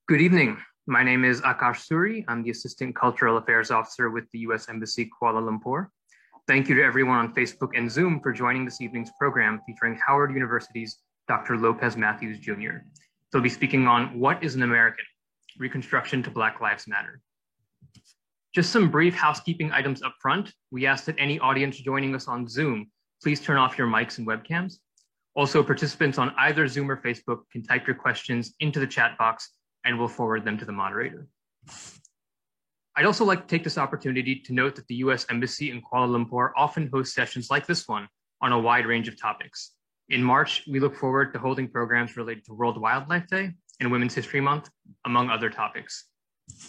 Good evening. My name is Akash Suri. I'm the Assistant Cultural Affairs Officer with the U.S. Embassy, Kuala Lumpur. Thank you to everyone on Facebook and Zoom for joining this evening's program featuring Howard University's Dr. Lopez Matthews Jr. They'll be speaking on What is an American? Reconstruction to Black Lives Matter. Just some brief housekeeping items up front. We ask that any audience joining us on Zoom, please turn off your mics and webcams. Also, participants on either Zoom or Facebook can type your questions into the chat box and we'll forward them to the moderator. I'd also like to take this opportunity to note that the U.S. Embassy in Kuala Lumpur often hosts sessions like this one on a wide range of topics. In March, we look forward to holding programs related to World Wildlife Day and Women's History Month, among other topics.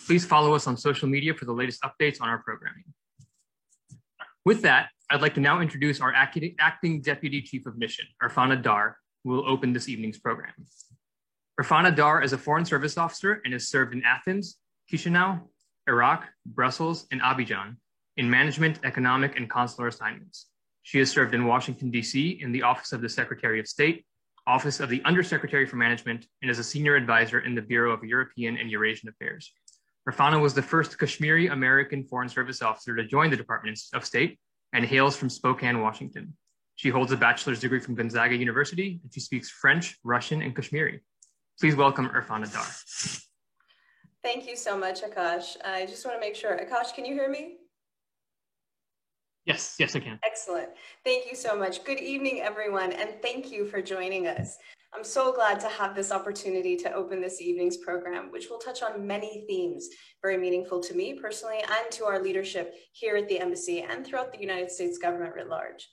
Please follow us on social media for the latest updates on our programming. With that, I'd like to now introduce our acting Deputy Chief of Mission, Irfana Dar, who will open this evening's program. Irfana Dar is a Foreign Service Officer and has served in Athens, Chisinau, Iraq, Brussels, and Abidjan in management, economic, and consular assignments. She has served in Washington, D.C. in the Office of the Secretary of State, Office of the Undersecretary for Management, and as a Senior Advisor in the Bureau of European and Eurasian Affairs. Irfana was the first Kashmiri American Foreign Service Officer to join the Department of State and hails from Spokane, Washington. She holds a bachelor's degree from Gonzaga University, and she speaks French, Russian, and Kashmiri. Please welcome Irfana Dar. Thank you so much, Akash. I just want to make sure. Akash, can you hear me? Yes, I can. Excellent. Thank you so much. Good evening, everyone, and thank you for joining us. I'm so glad to have this opportunity to open this evening's program, which will touch on many themes very meaningful to me personally and to our leadership here at the Embassy and throughout the United States government writ large.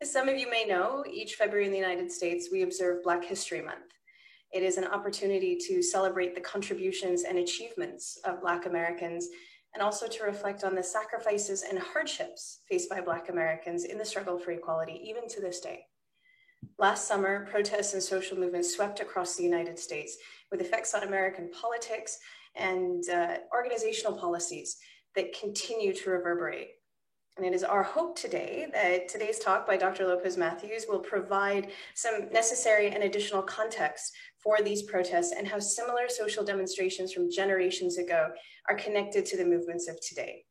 As some of you may know, each February in the United States, we observe Black History Month. It is an opportunity to celebrate the contributions and achievements of Black Americans and also to reflect on the sacrifices and hardships faced by Black Americans in the struggle for equality, even to this day. Last summer, protests and social movements swept across the United States with effects on American politics and organizational policies that continue to reverberate. And it is our hope today that today's talk by Dr. Lopez Matthews will provide some necessary and additional context for these protests and how similar social demonstrations from generations ago are connected to the movements of today.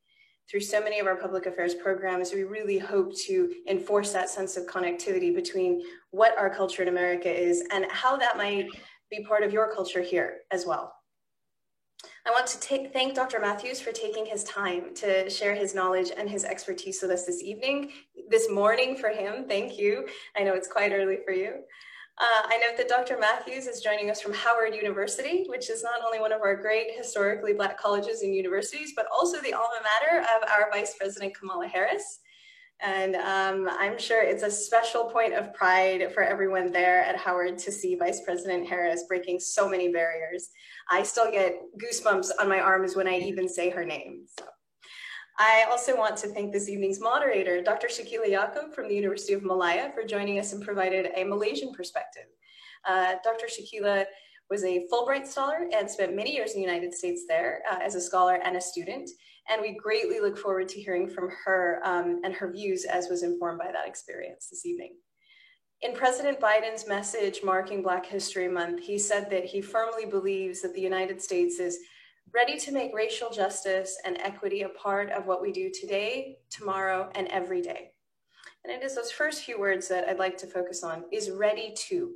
Through so many of our public affairs programs, we really hope to enforce that sense of connectivity between what our culture in America is and how that might be part of your culture here as well. I want to thank Dr. Matthews for taking his time to share his knowledge and his expertise with us this morning for him. Thank you. I know it's quite early for you. I note that Dr. Matthews is joining us from Howard University, which is not only one of our great historically Black colleges and universities, but also the alma mater of our Vice President Kamala Harris. And I'm sure it's a special point of pride for everyone there at Howard to see Vice President Harris breaking so many barriers. I still get goosebumps on my arms when I even say her name. So. I also want to thank this evening's moderator, Dr. Shakila Yaqub from the University of Malaya, for joining us and provided a Malaysian perspective. Dr. Shakila was a Fulbright scholar and spent many years in the United States there as a scholar and a student. And we greatly look forward to hearing from her and her views as was informed by that experience this evening. In President Biden's message marking Black History Month, he said that he firmly believes that the United States is ready to make racial justice and equity a part of what we do today, tomorrow, and every day. And it is those first few words that I'd like to focus on, is ready to.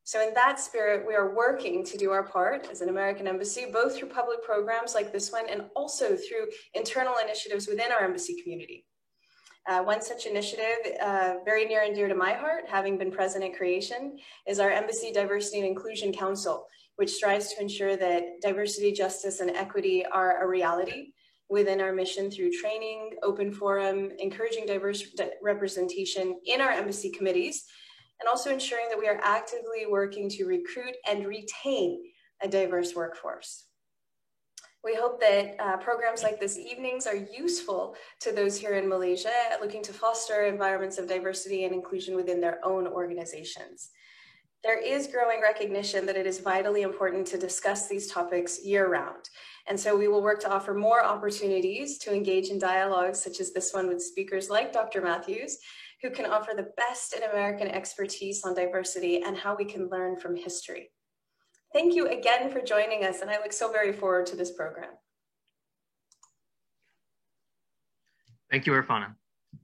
So in that spirit, we are working to do our part as an American embassy, both through public programs like this one and also through internal initiatives within our embassy community. One such initiative, very near and dear to my heart, having been present at creation, is our Embassy Diversity and Inclusion Council, which strives to ensure that diversity, justice, and equity are a reality within our mission through training, open forum, encouraging diverse representation in our embassy committees, and also ensuring that we are actively working to recruit and retain a diverse workforce. We hope that programs like this evenings are useful to those here in Malaysia looking to foster environments of diversity and inclusion within their own organizations. There is growing recognition that it is vitally important to discuss these topics year-round. And so we will work to offer more opportunities to engage in dialogues such as this one with speakers like Dr. Matthews, who can offer the best in American expertise on diversity and how we can learn from history. Thank you again for joining us, and I look so very forward to this program. Thank you, Irfana.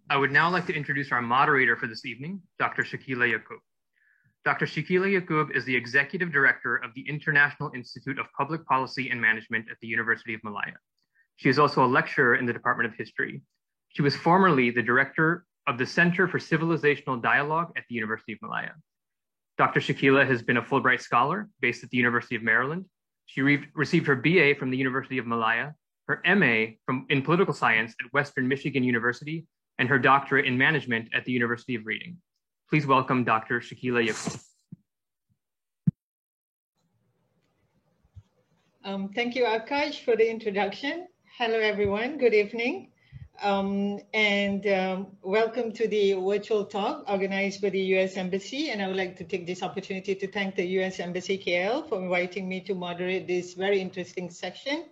I would now like to introduce our moderator for this evening, Dr. Shakila Yaqub. Dr. Shakila Yaqub is the Executive Director of the International Institute of Public Policy and Management at the University of Malaya. She is also a lecturer in the Department of History. She was formerly the Director of the Center for Civilizational Dialogue at the University of Malaya. Dr. Shakila has been a Fulbright Scholar based at the University of Maryland. She received her BA from the University of Malaya, her MA in Political Science at Western Michigan University, and her doctorate in Management at the University of Reading. Please welcome Dr. Shakila Yaqub. Thank you, Akash, for the introduction. Hello, everyone. Good evening. Welcome to the virtual talk organized by the U.S. Embassy. And I would like to take this opportunity to thank the U.S. Embassy KL for inviting me to moderate this very interesting section.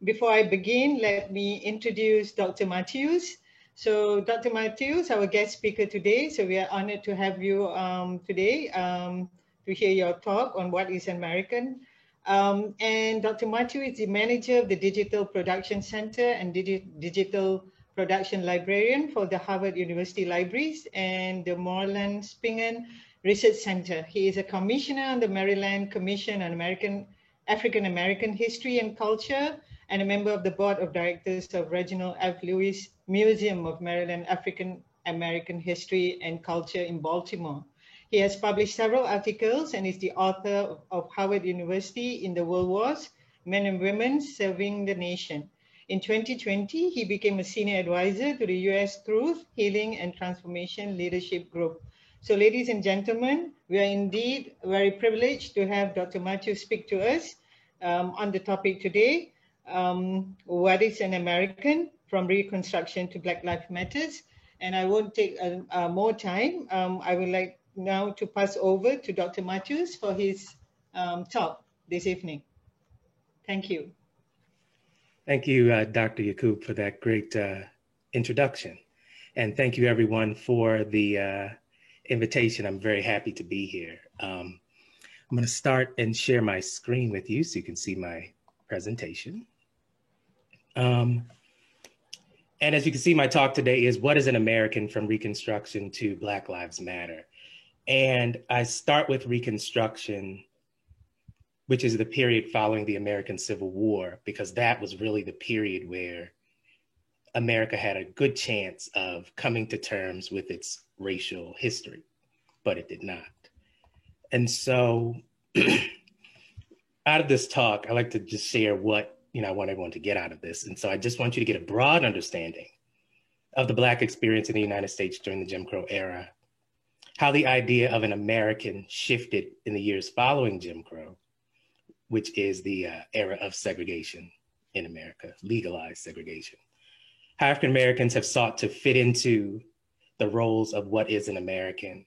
Before I begin, let me introduce Dr. Matthews. So Dr. Matthews, our guest speaker today. So we are honored to have you today to hear your talk on what is American. And Dr. Matthews is the manager of the Digital Production Center and Digital Production Librarian for the Harvard University Libraries and the Moreland Spingarn Research Center. He is a commissioner on the Maryland Commission on African American History and Culture, and a member of the board of directors of Reginald F. Lewis Museum of Maryland African American History and Culture in Baltimore. He has published several articles and is the author of Harvard University in the World Wars, Men and Women Serving the Nation. In 2020, he became a senior advisor to the U.S. Truth, Healing, and Transformation Leadership Group. So ladies and gentlemen, we are indeed very privileged to have Dr. Matthews speak to us on the topic today. What is an American, from Reconstruction to Black Lives Matters? And I won't take more time. I would like now to pass over to Dr. Matthews for his talk this evening. Thank you. Thank you, Dr. Yaqub, for that great introduction. And thank you everyone for the invitation. I'm very happy to be here. I'm gonna start and share my screen with you so you can see my presentation. And as you can see, my talk today is what is an American, from Reconstruction to Black Lives Matter. And I start with Reconstruction, which is the period following the American Civil War, because that was really the period where America had a good chance of coming to terms with its racial history, but it did not. And so out of this talk, I like to just share what I want everyone to get out of this. And so I just want you to get a broad understanding of the Black experience in the United States during the Jim Crow era, how the idea of an American shifted in the years following Jim Crow, which is the era of segregation in America, legalized segregation. How African Americans have sought to fit into the roles of what is an American,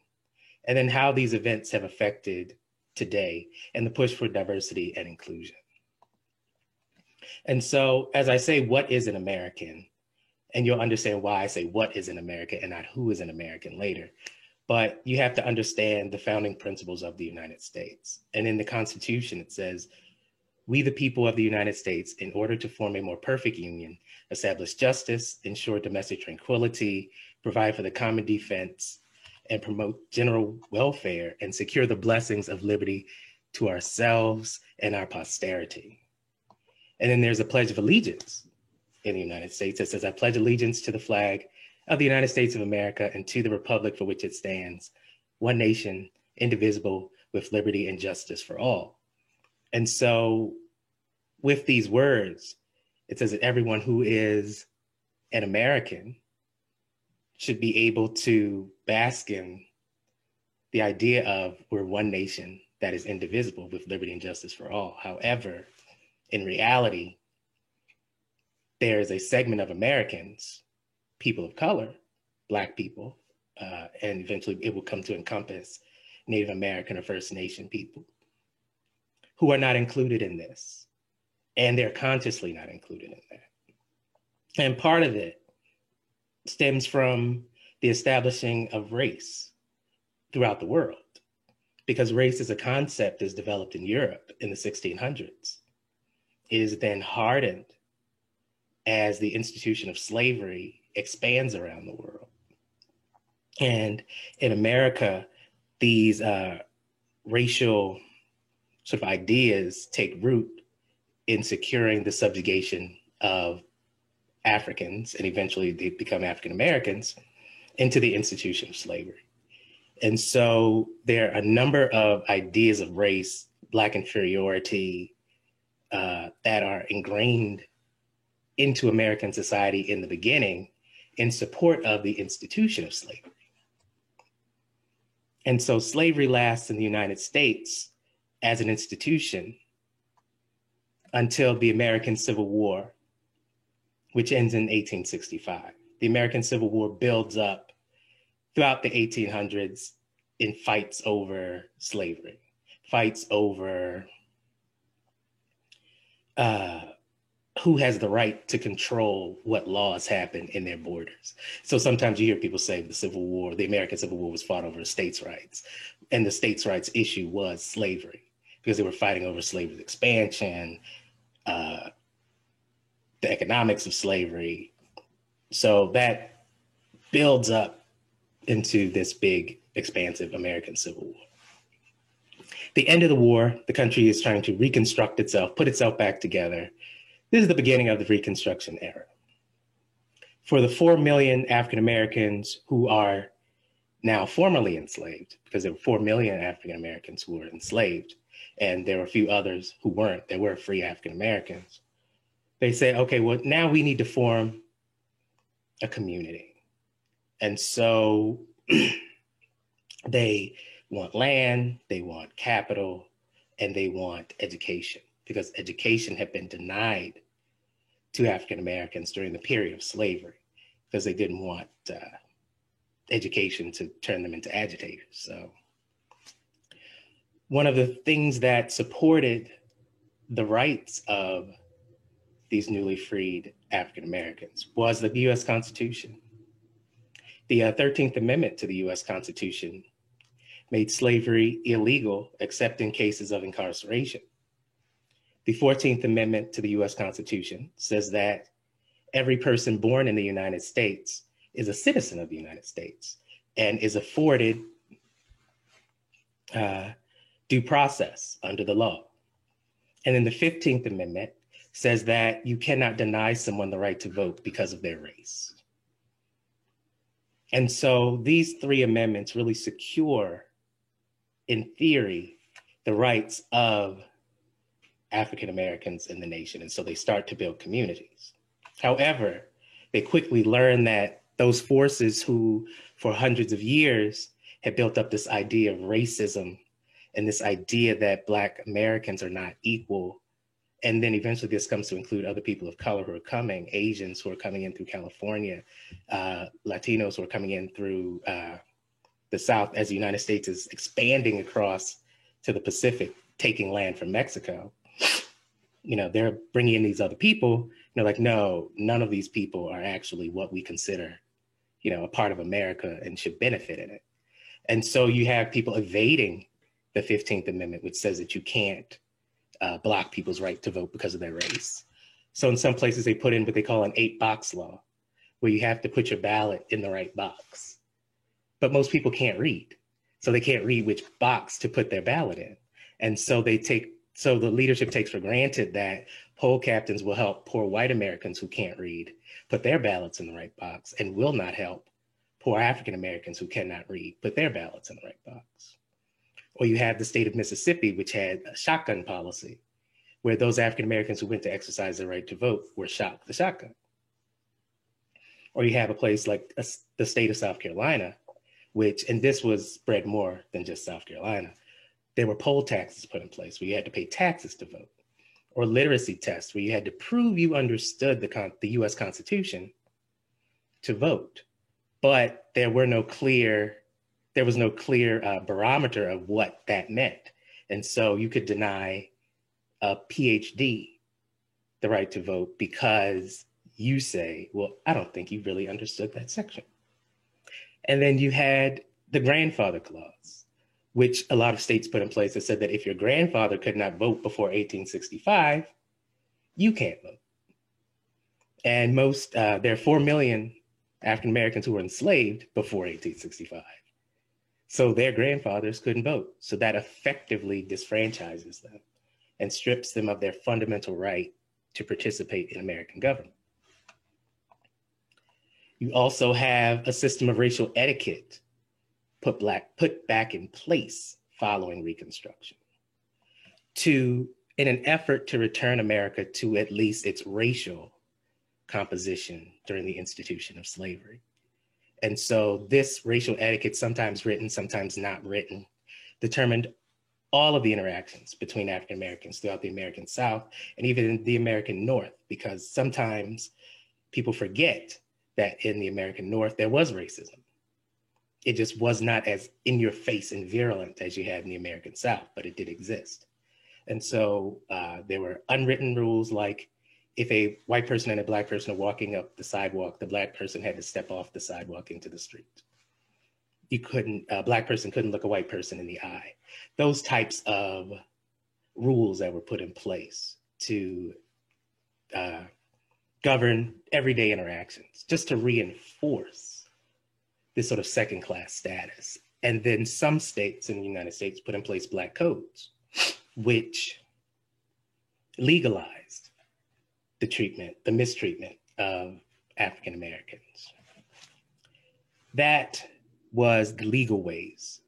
and then how these events have affected today and the push for diversity and inclusion. And so as I say, what is an American? And you'll understand why I say what is an American and not who is an American later. But you have to understand the founding principles of the United States. And in the Constitution, it says, we, the people of the United States, in order to form a more perfect union, establish justice, ensure domestic tranquility, provide for the common defense, and promote general welfare, and secure the blessings of liberty to ourselves and our posterity. And then there's a Pledge of Allegiance in the United States that says, I pledge allegiance to the flag of the United States of America and to the republic for which it stands, one nation, indivisible, with liberty and justice for all. And so with these words, it says that everyone who is an American should be able to bask in the idea of we're one nation that is indivisible with liberty and justice for all. However, in reality, there is a segment of Americans, people of color, Black people, and eventually it will come to encompass Native American or First Nation people who are not included in this. And they're consciously not included in that. And part of it stems from the establishing of race throughout the world, because race as a concept is developed in Europe in the 1600s. It is then hardened as the institution of slavery expands around the world. And in America, these racial sort of ideas take root in securing the subjugation of Africans, and eventually they become African Americans, into the institution of slavery. And so there are a number of ideas of race, Black inferiority, that are ingrained into American society in the beginning in support of the institution of slavery. And so slavery lasts in the United States as an institution until the American Civil War, which ends in 1865. The American Civil War builds up throughout the 1800s in fights over slavery, fights over who has the right to control what laws happen in their borders. So sometimes you hear people say the Civil War, the American Civil War was fought over states' rights. And the states' rights issue was slavery, because they were fighting over slavery's expansion, the economics of slavery. So that builds up into this big, expansive American Civil War. The end of the war, the country is trying to reconstruct itself, put itself back together. This is the beginning of the Reconstruction era. For the 4 million African Americans who are now formerly enslaved, because there were 4 million African Americans who were enslaved, and there were a few others who weren't, there were free African Americans. They say, okay, well, now we need to form a community. And so they want land, they want capital, and they want education, because education had been denied to African Americans during the period of slavery, because they didn't want education to turn them into agitators. So one of the things that supported the rights of these newly freed African Americans was the US Constitution. The 13th Amendment to the US Constitution made slavery illegal except in cases of incarceration. The 14th Amendment to the US Constitution says that every person born in the United States is a citizen of the United States and is afforded due process under the law. And then the 15th Amendment says that you cannot deny someone the right to vote because of their race. And so these three amendments really secure, in theory, the rights of African Americans in the nation. And so they start to build communities. However, they quickly learn that those forces who, for hundreds of years, had built up this idea of racism and this idea that Black Americans are not equal. And then eventually this comes to include other people of color who are coming, Asians who are coming in through California, Latinos who are coming in through the South as the United States is expanding across to the Pacific, taking land from Mexico. You know, they're bringing in these other people. And they're like, no, none of these people are actually what we consider, you know, a part of America and should benefit in it. And so you have people evading the 15th Amendment, which says that you can't block people's right to vote because of their race. So in some places they put in what they call an 8-box law, where you have to put your ballot in the right box. But most people can't read. So they can't read which box to put their ballot in. And so so the leadership takes for granted that poll captains will help poor white Americans who can't read put their ballots in the right box, and will not help poor African Americans who cannot read put their ballots in the right box. Or you have the state of Mississippi, which had a shotgun policy, where those African Americans who went to exercise their right to vote were shot with a shotgun. Or you have a place like the state of South Carolina, which, and this was spread more than just South Carolina, there were poll taxes put in place where you had to pay taxes to vote, or literacy tests where you had to prove you understood the US Constitution to vote. But there there was no clear barometer of what that meant. And so you could deny a PhD the right to vote because you say, well, I don't think you really understood that section. And then you had the grandfather clause, which a lot of states put in place that said that if your grandfather could not vote before 1865, you can't vote. And there are 4 million African Americans who were enslaved before 1865. So their grandfathers couldn't vote. So that effectively disfranchises them and strips them of their fundamental right to participate in American government. You also have a system of racial etiquette put back in place following Reconstruction in an effort to return America to at least its racial composition during the institution of slavery. And so this racial etiquette, sometimes written, sometimes not written, determined all of the interactions between African Americans throughout the American South and even the American North, because sometimes people forget that in the American North, there was racism. It just was not as in your face and virulent as you had in the American South, but it did exist. And so there were unwritten rules like if a white person and a Black person are walking up the sidewalk, the Black person had to step off the sidewalk into the street. A Black person couldn't look a white person in the eye. Those types of rules that were put in place to govern everyday interactions, just to reinforce this sort of second-class status. And then some states in the United States put in place Black codes, which legalized the mistreatment of African Americans. That was the legal ways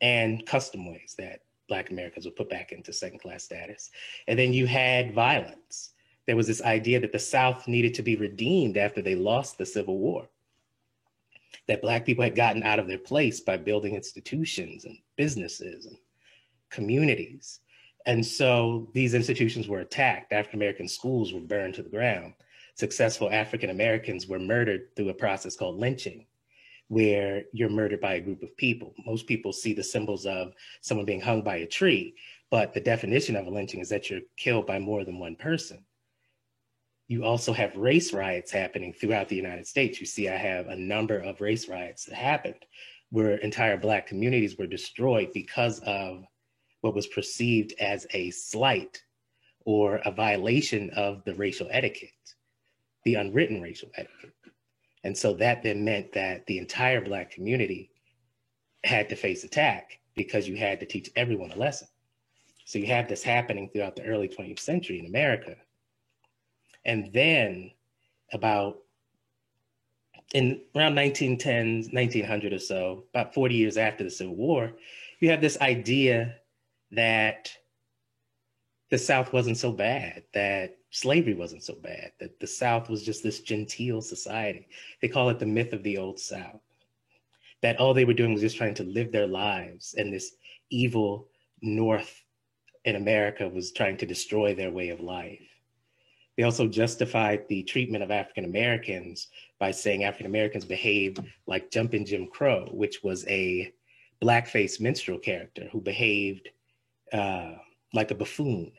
and custom ways that Black Americans were put back into second-class status. And then you had violence. There was this idea that the South needed to be redeemed after they lost the Civil War, that Black people had gotten out of their place by building institutions and businesses and communities. And so these institutions were attacked. African American schools were burned to the ground. Successful African Americans were murdered through a process called lynching, where you're murdered by a group of people. Most people see the symbols of someone being hung by a tree, but the definition of a lynching is that you're killed by more than one person. You also have race riots happening throughout the United States. You see, I have a number of race riots that happened where entire Black communities were destroyed because of what was perceived as a slight or a violation of the racial etiquette, the unwritten racial etiquette. And so that then meant that the entire Black community had to face attack because you had to teach everyone a lesson. So you have this happening throughout the early 20th century in America. And then around 1910, 1900 or so, about 40 years after the Civil War, you have this idea that the South wasn't so bad, that slavery wasn't so bad, that the South was just this genteel society. They call it the myth of the Old South, that all they were doing was just trying to live their lives, and this evil North in America was trying to destroy their way of life. They also justified the treatment of African Americans by saying African Americans behaved like Jumpin' Jim Crow, which was a blackface minstrel character who behaved like a buffoon.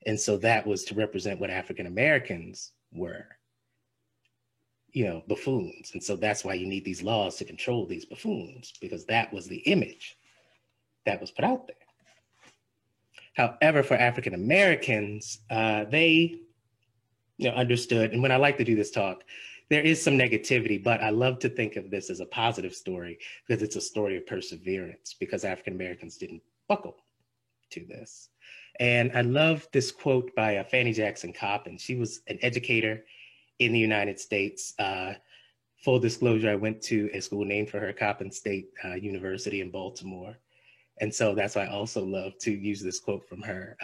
And so that was to represent what African Americans were, buffoons. And so that's why you need these laws to control these buffoons, because that was the image that was put out there. However, for African Americans, they understood, and when I like to do this talk, there is some negativity, but I love to think of this as a positive story because it's a story of perseverance, because African Americans didn't buckle to this. And I love this quote by Fannie Jackson Coppin. She was an educator in the United States. Full disclosure, I went to a school named for her, Coppin State University in Baltimore. And so that's why I also love to use this quote from her.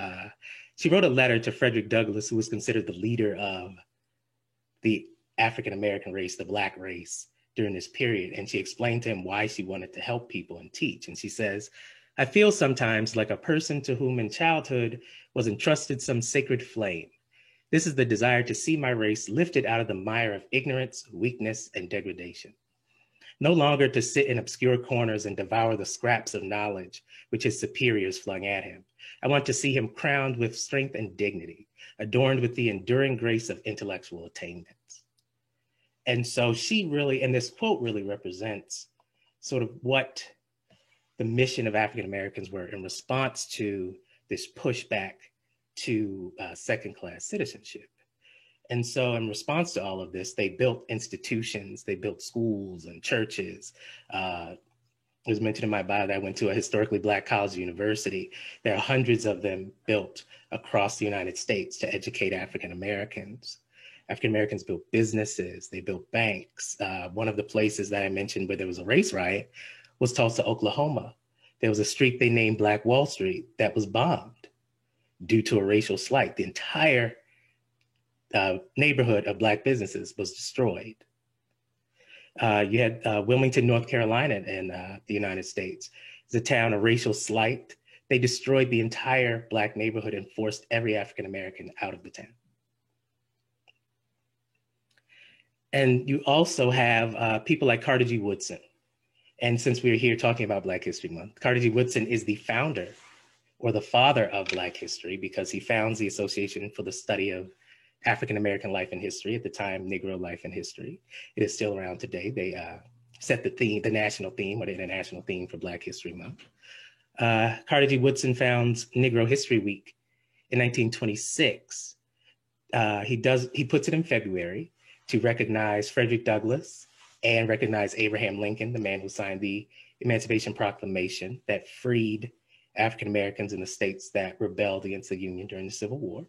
She wrote a letter to Frederick Douglass, who was considered the leader of the African-American race, the Black race, during this period. And she explained to him why she wanted to help people and teach. And she says, "I feel sometimes like a person to whom in childhood was entrusted some sacred flame. This is the desire to see my race lifted out of the mire of ignorance, weakness, and degradation. no longer to sit in obscure corners and devour the scraps of knowledge which his superiors flung at him. I want to see him crowned with strength and dignity, adorned with the enduring grace of intellectual attainments. And so she really, and this quote really represents sort of what the mission of African Americans were in response to this pushback to second-class citizenship. And so in response to all of this, they built institutions, they built schools and churches. It was mentioned in my bio that I went to a historically Black college university. There are hundreds of them built across the United States to educate African Americans. African Americans built businesses, they built banks. One of the places that I mentioned where there was a race riot was Tulsa, Oklahoma. There was a street they named Black Wall Street that was bombed due to a racial slight. The entire neighborhood of Black businesses was destroyed. You had Wilmington, North Carolina in the United States. It's a town of racial slight. They destroyed the entire Black neighborhood and forced every African American out of the town. And you also have people like Carter G. Woodson. And since we're here talking about Black History Month, Carter G. Woodson is the founder or the father of Black history because he founds the Association for the Study of African American Life and History, at the time, Negro Life and History. It is still around today. They set the theme, the national theme or the international theme for Black History Month. Carter G. Woodson founds Negro History Week in 1926. He puts it in February to recognize Frederick Douglass and recognize Abraham Lincoln, the man who signed the Emancipation Proclamation that freed African Americans in the states that rebelled against the Union during the Civil War,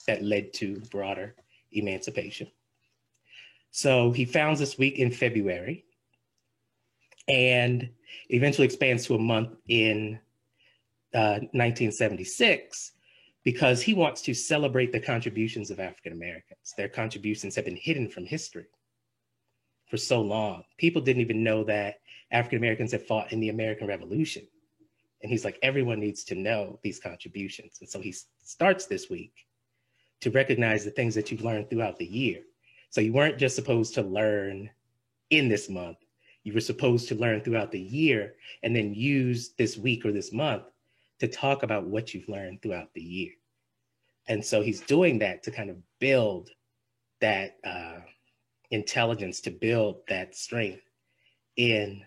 that led to broader emancipation. So he founds this week in February and eventually expands to a month in 1976 because he wants to celebrate the contributions of African Americans. Their contributions have been hidden from history for so long. People didn't even know that African Americans had fought in the American Revolution. And he's like, everyone needs to know these contributions. And so he starts this week to recognize the things that you've learned throughout the year. So you weren't just supposed to learn in this month. You were supposed to learn throughout the year and then use this week or this month to talk about what you've learned throughout the year. And so he's doing that to kind of build that intelligence, to build that strength in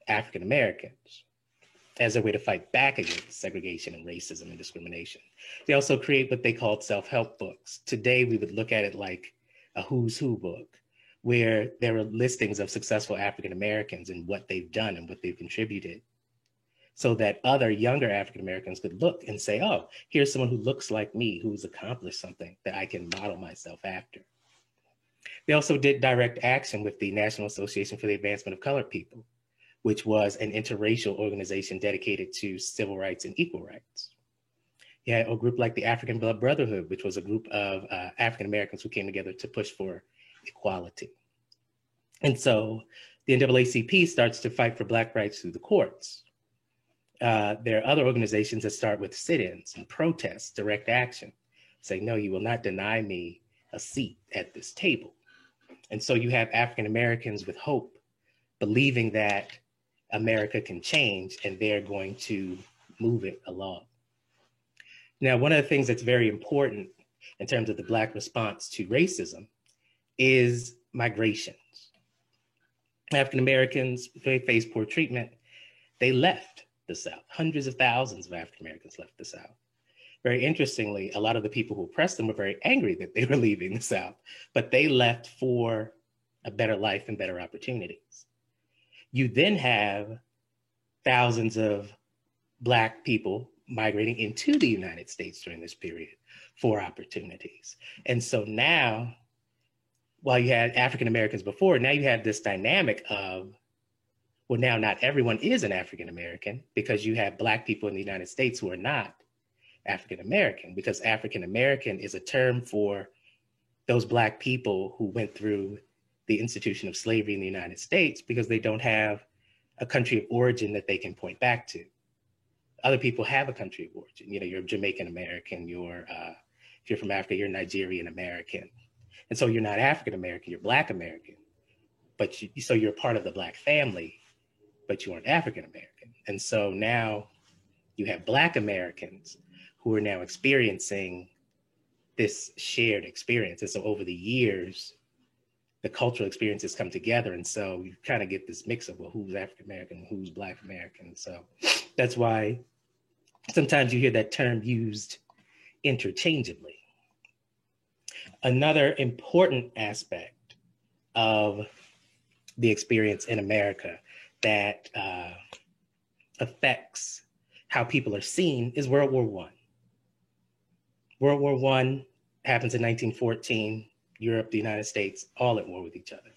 African Americans as a way to fight back against segregation and racism and discrimination. They also create what they called self-help books. Today, we would look at it like a who's who book, where there are listings of successful African Americans and what they've done and what they've contributed, so that other younger African Americans could look and say, oh, here's someone who looks like me, who's accomplished something that I can model myself after. They also did direct action with the National Association for the Advancement of Colored People, which was an interracial organization dedicated to civil rights and equal rights. You had a group like the African Blood Brotherhood, which was a group of African Americans who came together to push for equality. And so the NAACP starts to fight for Black rights through the courts. There are other organizations that start with sit-ins and protests, direct action, say, no, you will not deny me a seat at this table. And so you have African Americans with hope, believing that America can change and they're going to move it along. Now, one of the things that's very important in terms of the Black response to racism is migrations. African Americans, they faced poor treatment. They left the South. Hundreds of thousands of African Americans left the South. Very interestingly, a lot of the people who oppressed them were very angry that they were leaving the South, but they left for a better life and better opportunities. You then have thousands of Black people migrating into the United States during this period for opportunities. And so now, while you had African Americans before, now you have this dynamic of, well, now not everyone is an African American, because you have Black people in the United States who are not African American, because African American is a term for those Black people who went through the institution of slavery in the United States because they don't have a country of origin that they can point back to. Other people have a country of origin. You know, you're Jamaican American, if you're from Africa, you're Nigerian American. And so you're not African American, you're Black American. but so you're part of the Black family, but you aren't African American. And so now you have Black Americans who are now experiencing this shared experience. And so over the years, the cultural experiences come together. And so you kind of get this mix of, well, who's African American, who's Black American. So that's why sometimes you hear that term used interchangeably. Another important aspect of the experience in America that affects how people are seen is World War I. World War I happens in 1914, Europe, the United States, all at war with each other.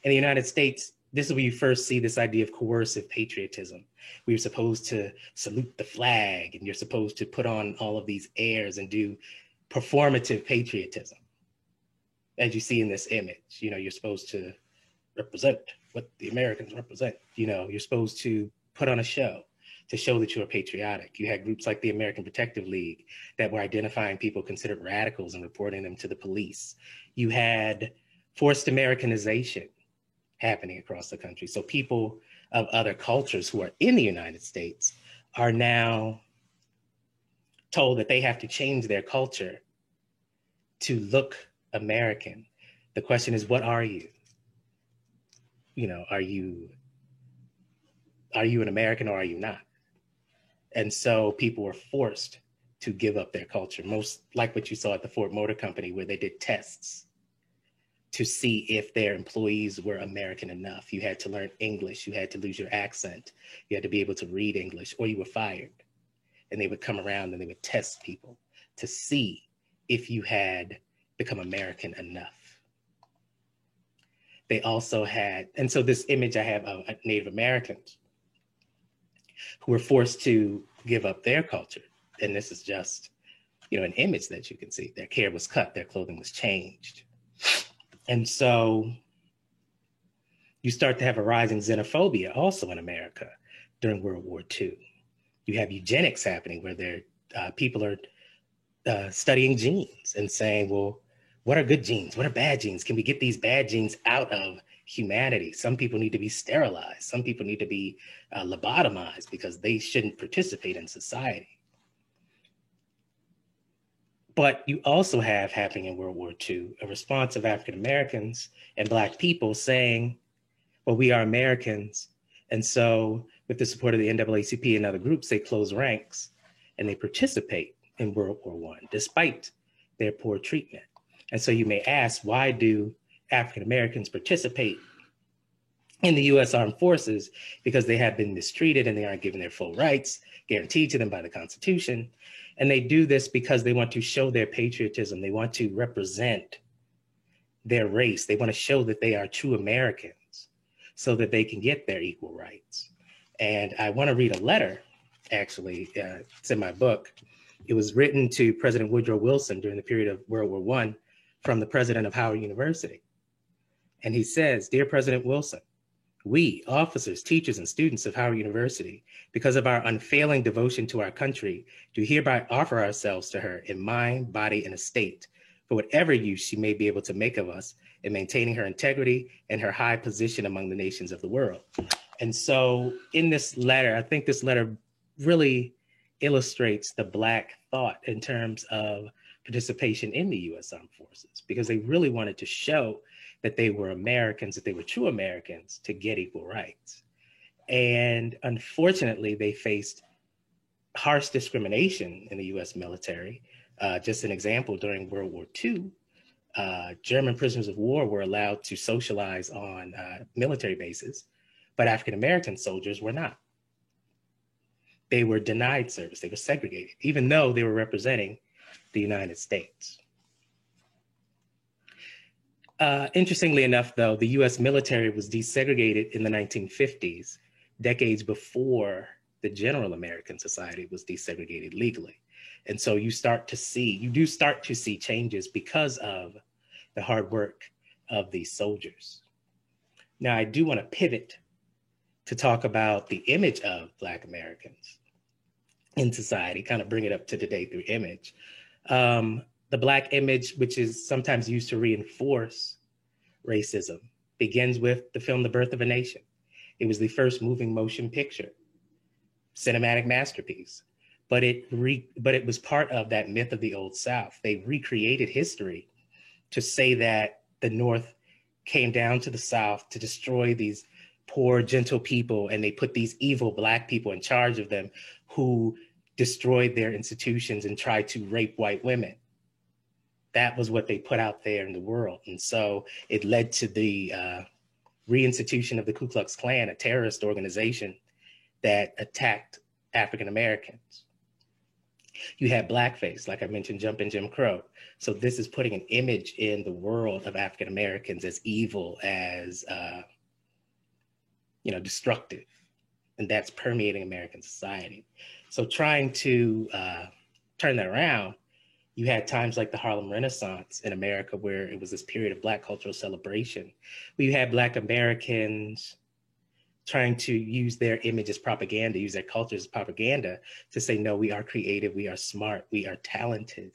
In the United States, this is where you first see this idea of coercive patriotism. We were supposed to salute the flag, and you're supposed to put on all of these airs and do performative patriotism. As you see in this image, you know, you're supposed to represent what the Americans represent. You know, you're supposed to put on a show to show that you're patriotic. You had groups like the American Protective League that were identifying people considered radicals and reporting them to the police. You had forced Americanization happening across the country. So people of other cultures who are in the United States are now told that they have to change their culture to look American. The question is, what are you? You know, are you an American or are you not? And so people were forced to give up their culture, most like what you saw at the Ford Motor Company, where they did tests to see if their employees were American enough. You had to learn English, you had to lose your accent, you had to be able to read English, or you were fired. And they would come around and they would test people to see if you had become American enough. They also had, and so this image I have of Native Americans who were forced to give up their culture. And this is just, you know, an image that you can see. Their hair was cut, their clothing was changed. And so you start to have a rising xenophobia also in America during World War II. You have eugenics happening where people are studying genes and saying, well, what are good genes? What are bad genes? Can we get these bad genes out of humanity? Some people need to be sterilized. Some people need to be lobotomized because they shouldn't participate in society. But you also have happening in World War II a response of African Americans and Black people saying, well, we are Americans. And so with the support of the NAACP and other groups, they close ranks and they participate in World War I, despite their poor treatment. And so you may ask, why do African Americans participate in the US Armed Forces? Because they have been mistreated and they aren't given their full rights guaranteed to them by the Constitution. And they do this because they want to show their patriotism. They want to represent their race. They want to show that they are true Americans so that they can get their equal rights. And I want to read a letter, actually, it's in my book. It was written to President Woodrow Wilson during the period of World War I from the president of Howard University. And he says, "Dear President Wilson, we, officers, teachers, and students of Howard University, because of our unfailing devotion to our country, do hereby offer ourselves to her in mind, body, and estate for whatever use she may be able to make of us in maintaining her integrity and her high position among the nations of the world." And so in this letter, I think this letter really illustrates the Black thought in terms of participation in the US Armed Forces, because they really wanted to show that they were Americans, that they were true Americans to get equal rights. And unfortunately, they faced harsh discrimination in the US military. Just an example, during World War II, German prisoners of war were allowed to socialize on military bases, but African-American soldiers were not. They were denied service, they were segregated, even though they were representing the United States. Interestingly enough, though, the US military was desegregated in the 1950s, decades before the general American society was desegregated legally. And so you do start to see changes because of the hard work of these soldiers. Now, I do want to pivot to talk about the image of Black Americans in society, kind of bring it up to today through image. The Black image, which is sometimes used to reinforce racism, begins with the film The Birth of a Nation. It was the first moving motion picture, cinematic masterpiece. But it was part of that myth of the Old South. They recreated history to say that the North came down to the South to destroy these poor, gentle people, and they put these evil Black people in charge of them who destroyed their institutions and tried to rape white women. That was what they put out there in the world. And so it led to the reinstitution of the Ku Klux Klan, a terrorist organization that attacked African Americans. You had blackface, like I mentioned, jumping Jim Crow. So this is putting an image in the world of African Americans as evil, as destructive, and that's permeating American society. So trying to turn that around, you had times like the Harlem Renaissance in America, where it was this period of Black cultural celebration, where you had Black Americans trying to use their image as propaganda, use their culture as propaganda to say, no, we are creative, we are smart, we are talented,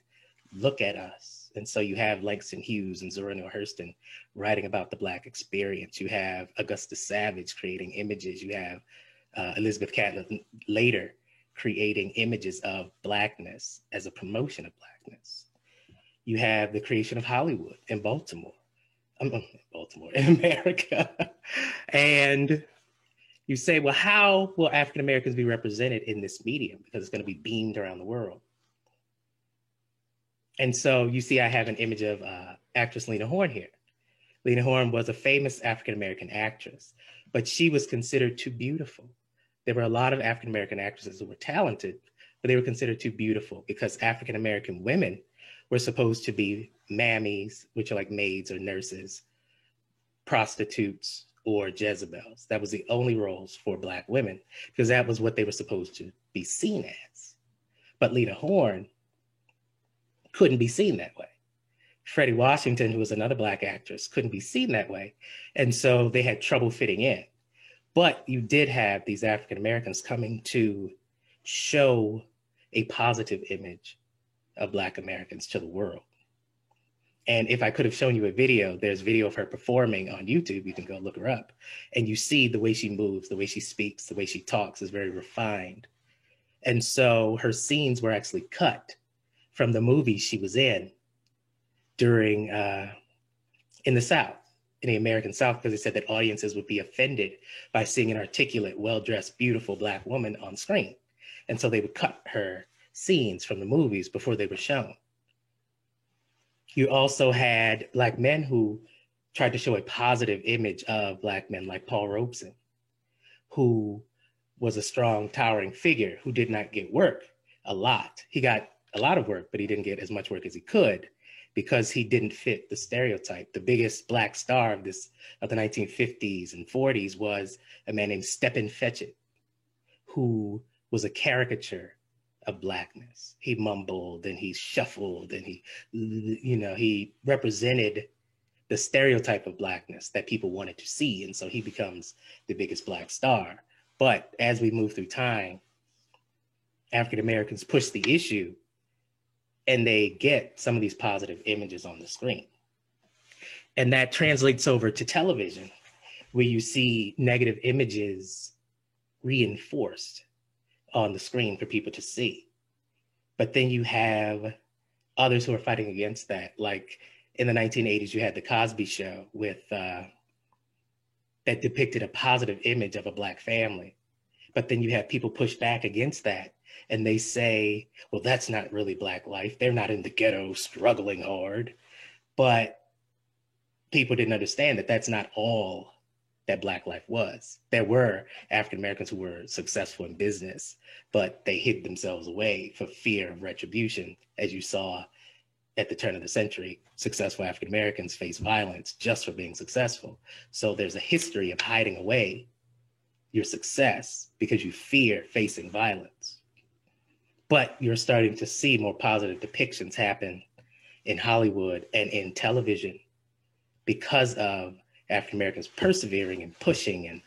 look at us. And so you have Langston Hughes and Zora Neale Hurston writing about the Black experience. You have Augustus Savage creating images. You have Elizabeth Catlett later creating images of Blackness as a promotion of Blackness. You have the creation of Hollywood in in America. And you say, well, how will African Americans be represented in this medium? Because it's going to be beamed around the world. And so you see, I have an image of actress Lena Horne here. Lena Horne was a famous African American actress, but she was considered too beautiful. There were a lot of African American actresses who were talented, but they were considered too beautiful because African American women were supposed to be mammies, which are like maids or nurses, prostitutes, or Jezebels. That was the only roles for Black women because that was what they were supposed to be seen as. But Lena Horne couldn't be seen that way. Freddie Washington, who was another Black actress, couldn't be seen that way. And so they had trouble fitting in. But you did have these African Americans coming to show a positive image of Black Americans to the world. And if I could have shown you a video, there's video of her performing on YouTube. You can go look her up. And you see the way she moves, the way she speaks, the way she talks is very refined. And so her scenes were actually cut from the movies she was in during, in the South, in the American South, because they said that audiences would be offended by seeing an articulate, well-dressed, beautiful Black woman on screen. And so they would cut her scenes from the movies before they were shown. You also had Black men who tried to show a positive image of Black men, like Paul Robeson, who was a strong, towering figure who did not get work a lot. He got a lot of work, but he didn't get as much work as he could because he didn't fit the stereotype. The biggest Black star of the 1950s and 40s was a man named Stepin Fetchit, who was a caricature of Blackness. He mumbled and he shuffled and he represented the stereotype of Blackness that people wanted to see. And so he becomes the biggest Black star. But as we move through time, African Americans push the issue and they get some of these positive images on the screen. And that translates over to television, where you see negative images reinforced on the screen for people to see. But then you have others who are fighting against that. Like in the 1980s, you had The Cosby Show with that depicted a positive image of a Black family. But then you have people push back against that. And they say, well, that's not really Black life. They're not in the ghetto struggling hard. But people didn't understand that that's not all that Black life was. There were African Americans who were successful in business, but they hid themselves away for fear of retribution. As you saw at the turn of the century, successful African Americans face violence just for being successful. So there's a history of hiding away your success because you fear facing violence. But you're starting to see more positive depictions happen in Hollywood and in television because of African Americans persevering and pushing and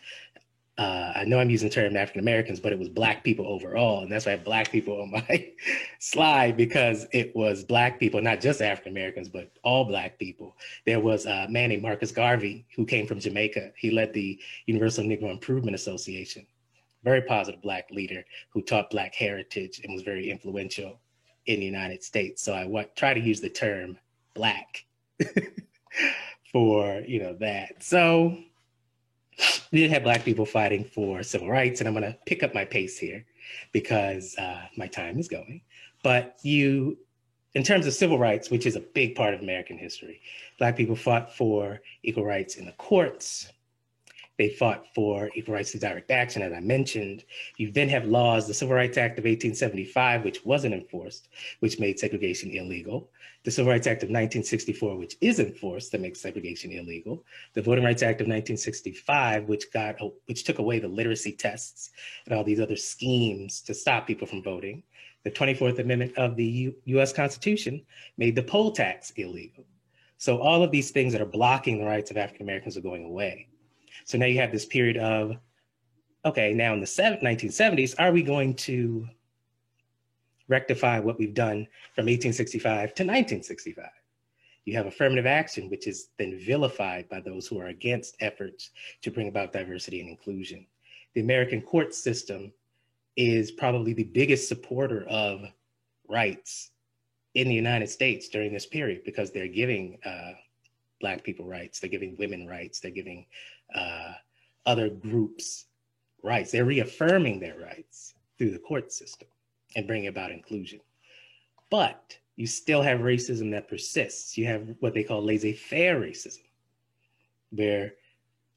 I know I'm using the term African Americans, but it was Black people overall. And that's why I have Black people on my slide, because it was Black people, not just African Americans, but all Black people. There was a man named Marcus Garvey who came from Jamaica. He led the Universal Negro Improvement Association, very positive Black leader who taught Black heritage and was very influential in the United States. So I try to use the term Black for, that. So we did have Black people fighting for civil rights, and I'm going to pick up my pace here because my time is going. But in terms of civil rights, which is a big part of American history, Black people fought for equal rights in the courts. They fought for equal rights to direct action, as I mentioned. You then have laws, the Civil Rights Act of 1875, which wasn't enforced, which made segregation illegal. The Civil Rights Act of 1964, which is enforced, that makes segregation illegal. The Voting Rights Act of 1965, which took away the literacy tests and all these other schemes to stop people from voting. The 24th Amendment of the US Constitution made the poll tax illegal. So all of these things that are blocking the rights of African Americans are going away. So now you have this period of, okay, now in the 1970s, are we going to rectify what we've done from 1865 to 1965? You have affirmative action, which is then vilified by those who are against efforts to bring about diversity and inclusion. The American court system is probably the biggest supporter of rights in the United States during this period, because they're giving Black people rights, they're giving women rights, they're giving other groups rights. They're reaffirming their rights through the court system and bringing about inclusion. But you still have racism that persists. You have what they call laissez-faire racism, where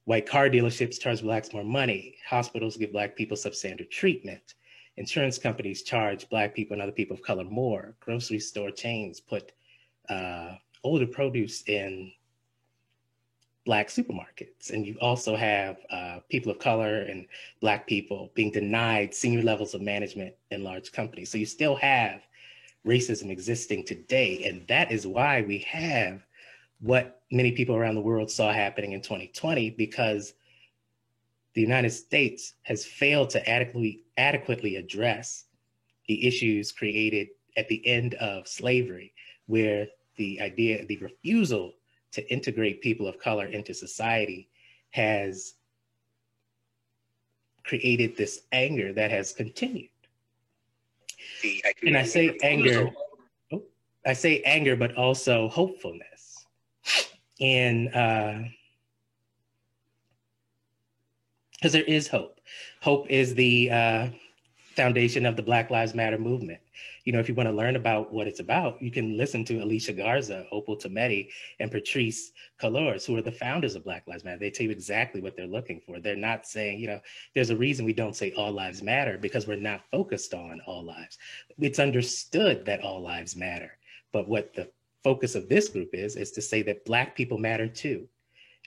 white car dealerships charge Blacks more money, hospitals give Black people substandard treatment, insurance companies charge Black people and other people of color more, grocery store chains put older produce in Black supermarkets. And you also have people of color and Black people being denied senior levels of management in large companies. So you still have racism existing today. And that is why we have what many people around the world saw happening in 2020, because the United States has failed to adequately address the issues created at the end of slavery, where the refusal to integrate people of color into society has created this anger that has continued. And I say anger, but also hopefulness. And because there is hope. Hope is the foundation of the Black Lives Matter movement. If you want to learn about what it's about, you can listen to Alicia Garza, Opal Tometi, and Patrisse Cullors, who are the founders of Black Lives Matter. They tell you exactly what they're looking for. They're not saying, there's a reason we don't say all lives matter, because we're not focused on all lives. It's understood that all lives matter. But what the focus of this group is to say that Black people matter too.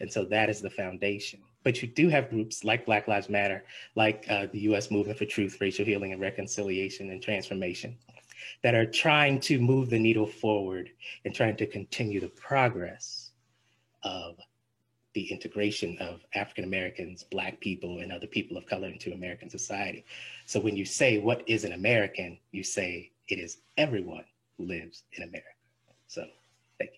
And so that is the foundation. But you do have groups like Black Lives Matter, like the US Movement for Truth, Racial Healing and Reconciliation and Transformation, that are trying to move the needle forward and trying to continue the progress of the integration of African Americans, Black people, and other people of color into American society. So when you say, what is an American? You say, it is everyone who lives in America. So thank you.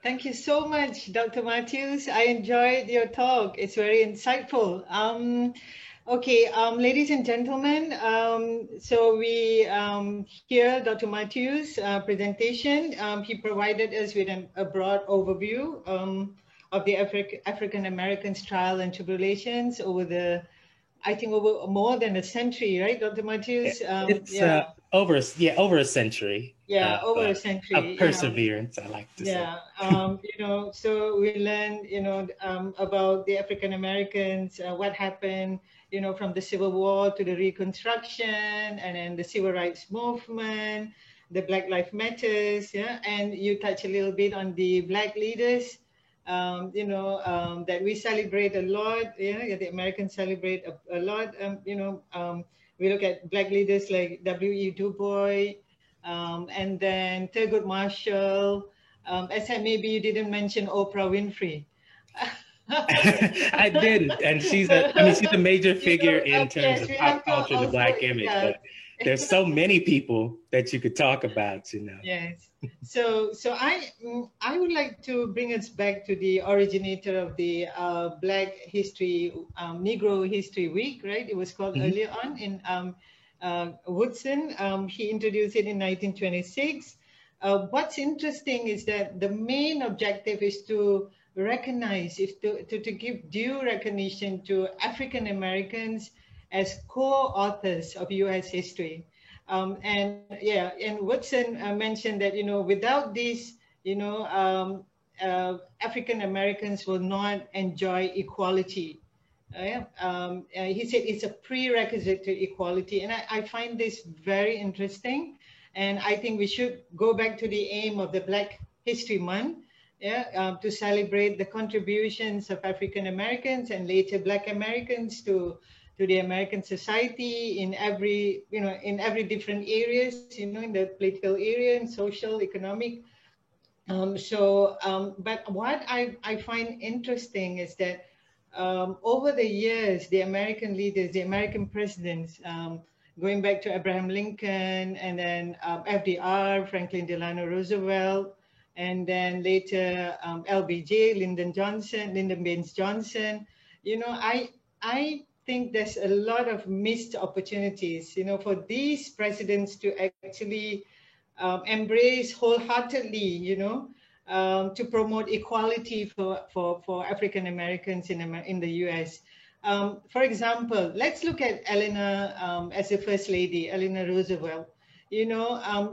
Thank you so much, Dr. Matthews. I enjoyed your talk. It's very insightful. Okay, ladies and gentlemen, so we hear Dr. Matthews' presentation. He provided us with a broad overview of the African Americans' trial and tribulations over more than a century, right, Dr. Matthews? Over a century. Yeah, over a century. Of perseverance, I like to say. So we learned, about the African Americans, what happened, from the Civil War to the Reconstruction, and then the Civil Rights Movement, the Black Lives Matters, and you touch a little bit on the Black leaders, that we celebrate a lot, the Americans celebrate a lot, we look at Black leaders like W.E. Du Bois, and then Thurgood Marshall. I said, maybe you didn't mention Oprah Winfrey. I did, and she's a major figure in terms yes, of we pop have to culture, the also, Black image, yeah. but there's so many people that you could talk about, you know. Yes. So I would like to bring us back to the originator of the Black History, Negro History Week, right? It was called earlier on in Woodson. He introduced it in 1926. What's interesting is that the main objective is to recognize, to give due recognition to African Americans as co-authors of U.S. history. And yeah, and Woodson mentioned that, without this, African Americans will not enjoy equality. He said it's a prerequisite to equality. And I find this very interesting. And I think we should go back to the aim of the Black History Month, to celebrate the contributions of African Americans and later Black Americans to the American society in every different areas, in the political area and social, economic. But what I find interesting is that over the years, the American leaders, the American presidents, going back to Abraham Lincoln and then FDR, Franklin Delano Roosevelt, and then later LBJ, Lyndon Baines Johnson, I think there's a lot of missed opportunities, for these presidents to actually embrace wholeheartedly, to promote equality for African Americans in the U.S. For example, let's look at Eleanor as the First Lady, Eleanor Roosevelt.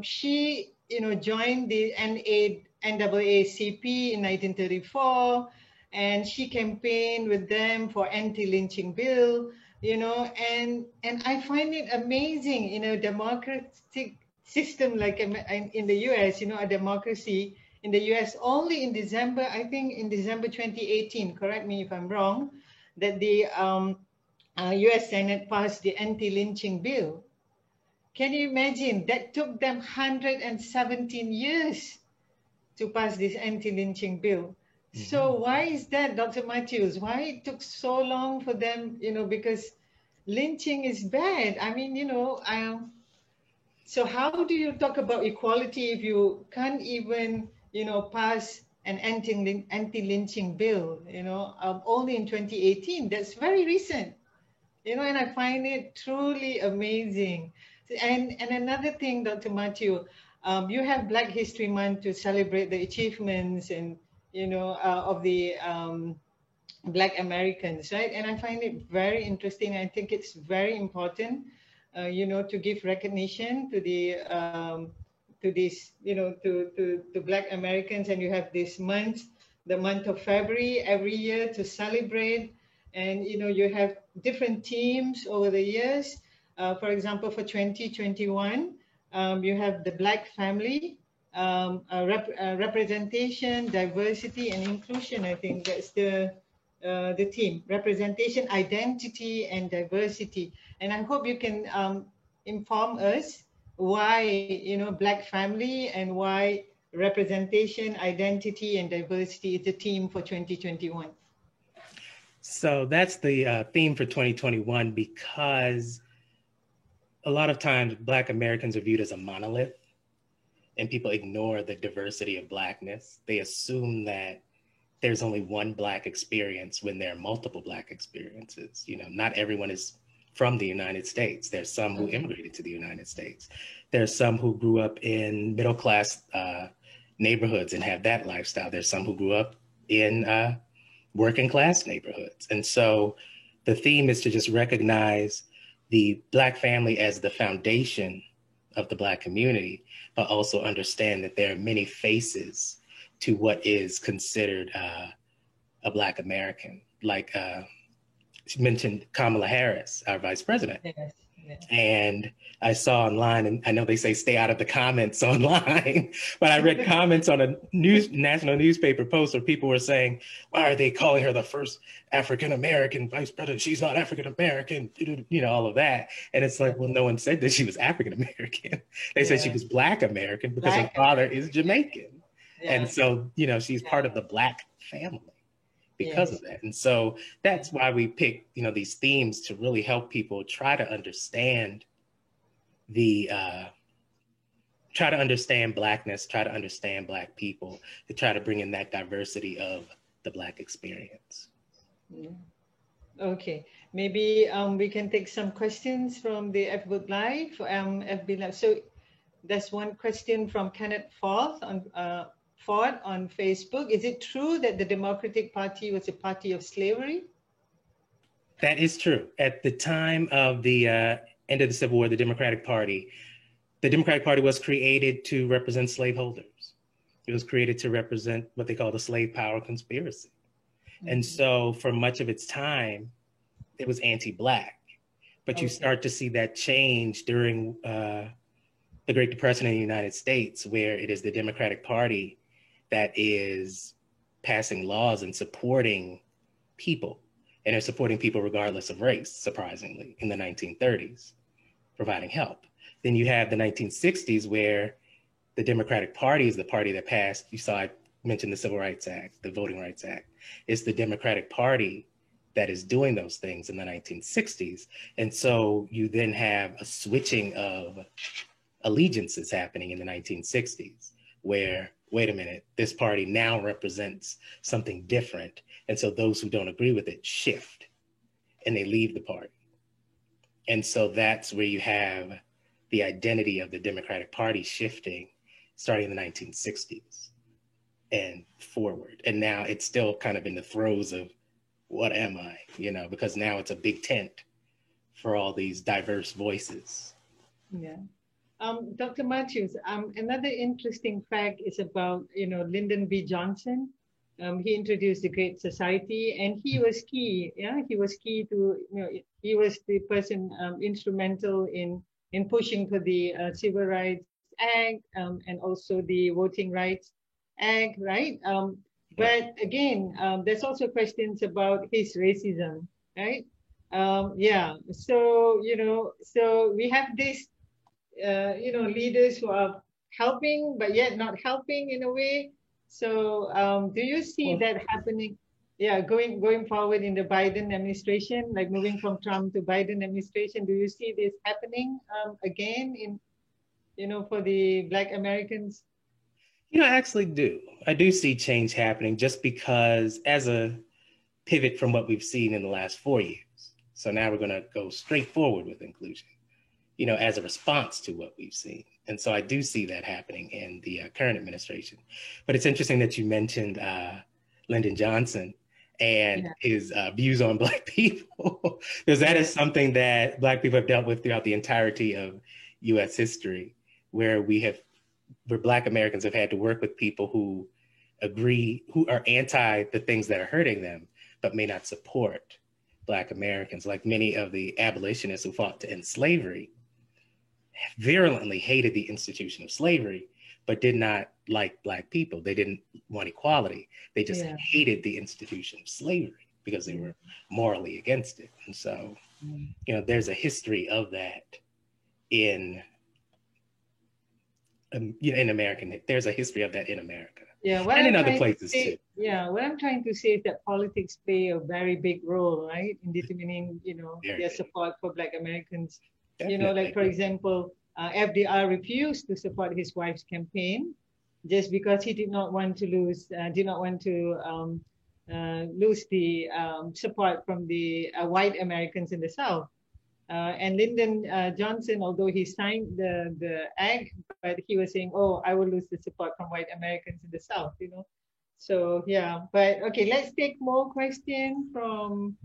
She joined the NAACP in 1934. And she campaigned with them for anti-lynching bill, and I find it amazing, democratic system like in the US, a democracy in the US, only in December, I think in December 2018, correct me if I'm wrong, that the US Senate passed the anti-lynching bill. Can you imagine? That took them 117 years to pass this anti-lynching bill. So why is that, Dr. Matthews? Why it took so long for them, because lynching is bad. I mean, so how do you talk about equality if you can't even, pass an anti-lynching bill, only in 2018? That's very recent, and I find it truly amazing. And another thing, Dr. Matthew, you have Black History Month to celebrate the achievements and of the Black Americans, right? And I find it very interesting. I think it's very important, to give recognition to to Black Americans. And you have this month, the month of February, every year to celebrate. And you have different themes over the years. For example, for 2021, you have the Black family. Representation, diversity, and inclusion. I think that's the theme: representation, identity, and diversity. And I hope you can inform us why Black family and why representation, identity, and diversity is the theme for 2021. So that's the theme for 2021, because a lot of times Black Americans are viewed as a monolith. And people ignore the diversity of Blackness. They assume that there's only one Black experience when there are multiple Black experiences. Not everyone is from the United States. There's some who immigrated to the United States. There's some who grew up in middle-class neighborhoods and have that lifestyle. There's some who grew up in working-class neighborhoods. And so the theme is to just recognize the Black family as the foundation of the Black community, but also understand that there are many faces to what is considered a Black American. Like she mentioned Kamala Harris, our vice president. Yes. And I saw online, and I know they say stay out of the comments online, but I read comments on a national newspaper post where people were saying, why are they calling her the first African-American vice president? She's not African-American, you know, all of that. And it's like, well, no one said that she was African-American. They said she was Black American because her father is Jamaican. And so, you know, she's part of the Black family because of that. And so that's why we pick, you know, these themes to really help people try to understand try to understand Blackness, try to understand Black people, to try to bring in that diversity of the Black experience. Okay, maybe we can take some questions from the FB Live. FB Live. So there's one question from Kenneth Ford on Facebook. Is it true that the Democratic Party was a party of slavery? That is true. At the time of the end of the Civil War, the Democratic Party was created to represent slaveholders. It was created to represent what they call the slave power conspiracy. And so for much of its time, it was anti-Black. But you start to see that change during the Great Depression in the United States, where it is the Democratic Party that is passing laws and supporting people. And they're supporting people regardless of race, surprisingly, in the 1930s, providing help. Then you have the 1960s, where the Democratic Party is the party that passed, you saw I mentioned the Civil Rights Act, the Voting Rights Act. It's the Democratic Party that is doing those things in the 1960s. And so you then have a switching of allegiances happening in the 1960s, where, wait a minute, this party now represents something different. And so those who don't agree with it shift and they leave the party. And so that's where you have the identity of the Democratic Party shifting starting in the 1960s and forward. And now it's still kind of in the throes of what am I, you know, because now it's a big tent for all these diverse voices. Yeah. Dr. Matthews, another interesting fact is about, you know, Lyndon B. Johnson. He introduced the Great Society, and he was key. Yeah, he was key to, you know, he was the person instrumental in pushing for the Civil Rights Act and also the Voting Rights Act, right? But again, there's also questions about his racism, right? Yeah. So, you know, so we have this. You know, leaders who are helping, but yet not helping in a way. So do you see that happening? Yeah, going forward in the Biden administration, like moving from Trump to Biden administration, do you see this happening again in, you know, for the Black Americans? You know, I actually do. I do see change happening just because as a pivot from what we've seen in the last 4 years. So now we're going to go straight forward with inclusion, you know, as a response to what we've seen. And so I do see that happening in the current administration. But it's interesting that you mentioned Lyndon Johnson and his views on Black people, because that is something that Black people have dealt with throughout the entirety of US history, where Black Americans have had to work with people who who are anti the things that are hurting them, but may not support Black Americans. Like many of the abolitionists who fought to end slavery virulently hated the institution of slavery, but did not like Black people. They didn't want equality. They just hated the institution of slavery because they were morally against it. And so, you know, there's a history of that in American, there's a history of that in America. Yeah, and in other places too. Yeah, what I'm trying to say is that politics play a very big role, right, in determining, you know, their support for Black Americans. Definitely. You know, like for example, FDR refused to support his wife's campaign just because he did not want to lose the support from the white Americans in the South. And Lyndon Johnson, although he signed the act, but he was saying, "Oh, I will lose the support from white Americans in the South," you know. So yeah, but okay, let's take more questions from.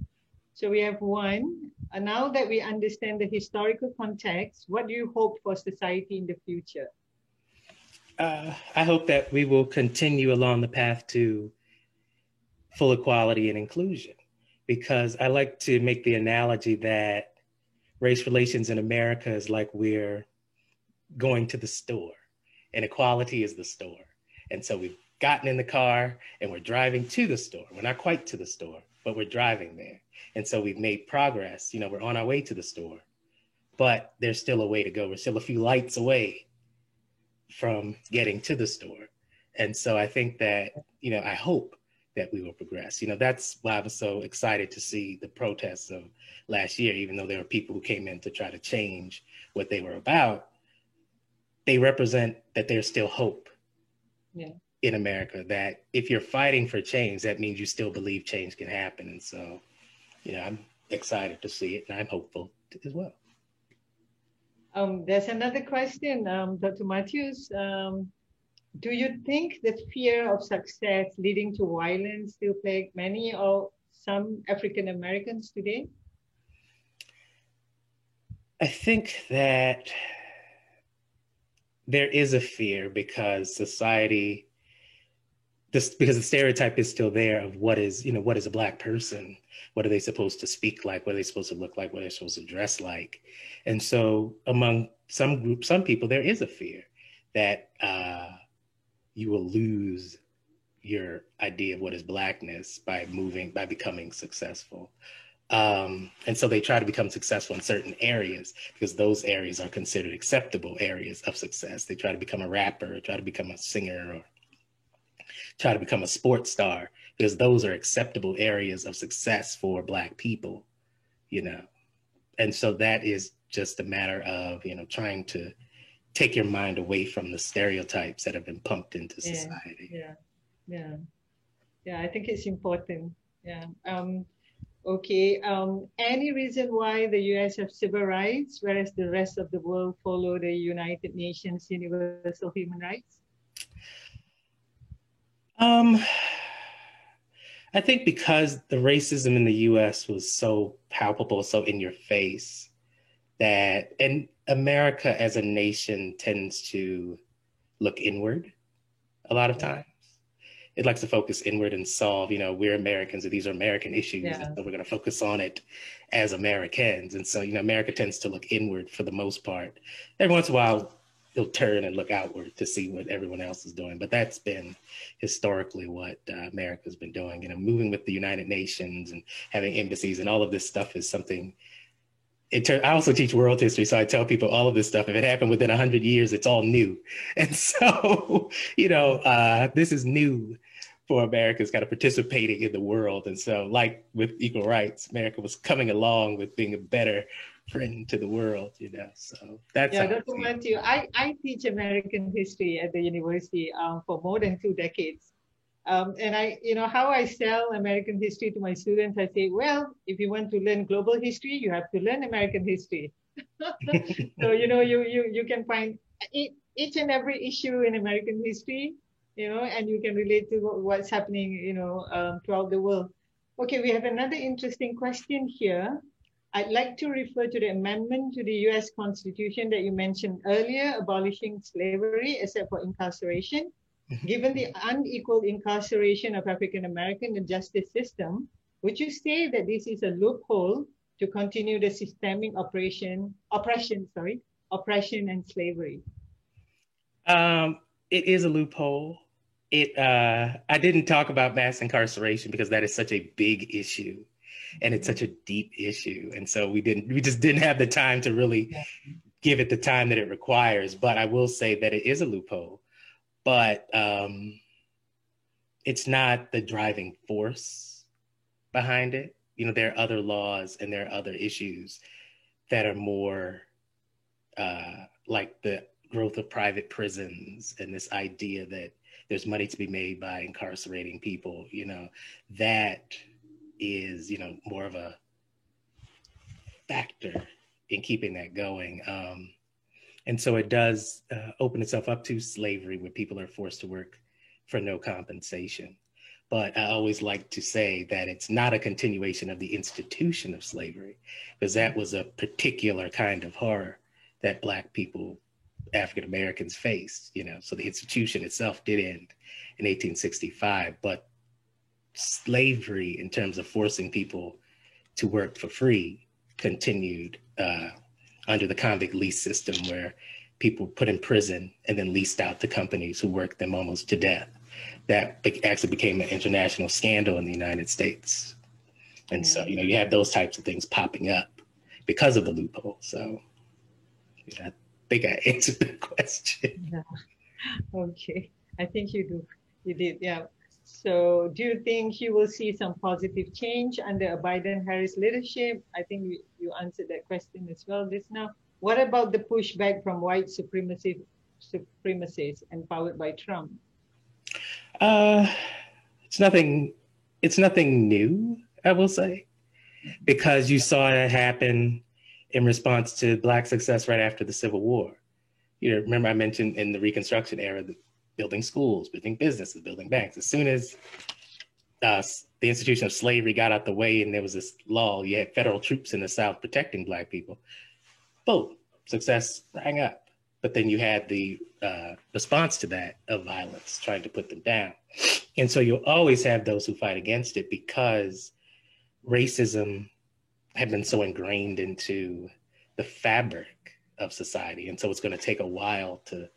So we have one. Now that we understand the historical context, what do you hope for society in the future? I hope that we will continue along the path to full equality and inclusion, because I like to make the analogy that race relations in America is like we're going to the store, and equality is the store. And so we've gotten in the car and we're driving to the store. We're not quite to the store, but we're driving there. And so we've made progress. You know, we're on our way to the store, but there's still a way to go. We're still a few lights away from getting to the store. And so I think that, you know, I hope that we will progress. You know, that's why I was so excited to see the protests of last year, even though there were people who came in to try to change what they were about. They represent that there's still hope in America, that if you're fighting for change, that means you still believe change can happen. And so, you know, I'm excited to see it, and I'm hopeful as well. There's another question, Dr. Matthews. Do you think the fear of success leading to violence still plague many or some African Americans today? I think that there is a fear because society, because the stereotype is still there of what is, you know, what is a Black person? What are they supposed to speak like? What are they supposed to look like? What are they supposed to dress like? And so among some groups, some people, there is a fear that you will lose your idea of what is Blackness by becoming successful. And so they try to become successful in certain areas because those areas are considered acceptable areas of success. They try to become a rapper, or try to become a singer, or try to become a sports star because those are acceptable areas of success for Black people, you know. And so that is just a matter of, you know, trying to take your mind away from the stereotypes that have been pumped into society. Yeah, I think it's important. Yeah. Okay. Any reason why the US have civil rights, whereas the rest of the world follow the United Nations Universal Human Rights? I think because the racism in the US was so palpable, so in your face, that, and America as a nation tends to look inward a lot of times. It likes to focus inward and solve, you know, we're Americans and these are American issues. And so we're going to focus on it as Americans. And so, you know, America tends to look inward for the most part. Every once in a while, they'll turn and look outward to see what everyone else is doing. But that's been historically what America's been doing. You know, moving with the United Nations and having embassies and all of this stuff is something. I also teach world history, so I tell people all of this stuff. If it happened within 100 years, it's all new. And so, you know, this is new for Americans kind of participating in the world. And so, like with equal rights, America was coming along with being a better friend to the world, you know. So that's Dr. Matthew, I teach American history at the university for more than 2 decades. And I, you know, how I sell American history to my students, I say, well, if you want to learn global history, you have to learn American history. So, you know, you can find each and every issue in American history, you know, and you can relate to what's happening, you know, throughout the world. Okay, we have another interesting question here. I'd like to refer to the amendment to the US Constitution that you mentioned earlier, abolishing slavery except for incarceration. Given the unequal incarceration of African American in the justice system, would you say that this is a loophole to continue the systemic oppression and slavery? It is a loophole. I didn't talk about mass incarceration because that is such a big issue and it's such a deep issue. And so we just didn't have the time to really give it the time that it requires. But I will say that it is a loophole. But it's not the driving force behind it. You know, there are other laws and there are other issues that are more like the growth of private prisons and this idea that there's money to be made by incarcerating people, you know, that is, you know, more of a factor in keeping that going. And so it does open itself up to slavery where people are forced to work for no compensation. But I always like to say that it's not a continuation of the institution of slavery, because that was a particular kind of horror that Black people, African Americans faced, you know. So the institution itself did end in 1865, but slavery in terms of forcing people to work for free continued under the convict lease system, where people put in prison and then leased out to companies who worked them almost to death. That actually became an international scandal in the United States. And so, you have those types of things popping up because of the loophole. So I think I answered the question. Yeah. Okay, I think you did, yeah. So do you think you will see some positive change under a Biden-Harris leadership? I think you answered that question as well just now. What about the pushback from white supremacists empowered by Trump? It's nothing new, I will say, because you saw it happen in response to Black success right after the Civil War. Remember I mentioned in the Reconstruction era, building schools, building businesses, building banks. As soon as the institution of slavery got out the way and there was this law, you had federal troops in the South protecting Black people, boom, success rang up. But then you had the response to that of violence, trying to put them down. And so you'll always have those who fight against it because racism had been so ingrained into the fabric of society. And so it's going to take a while to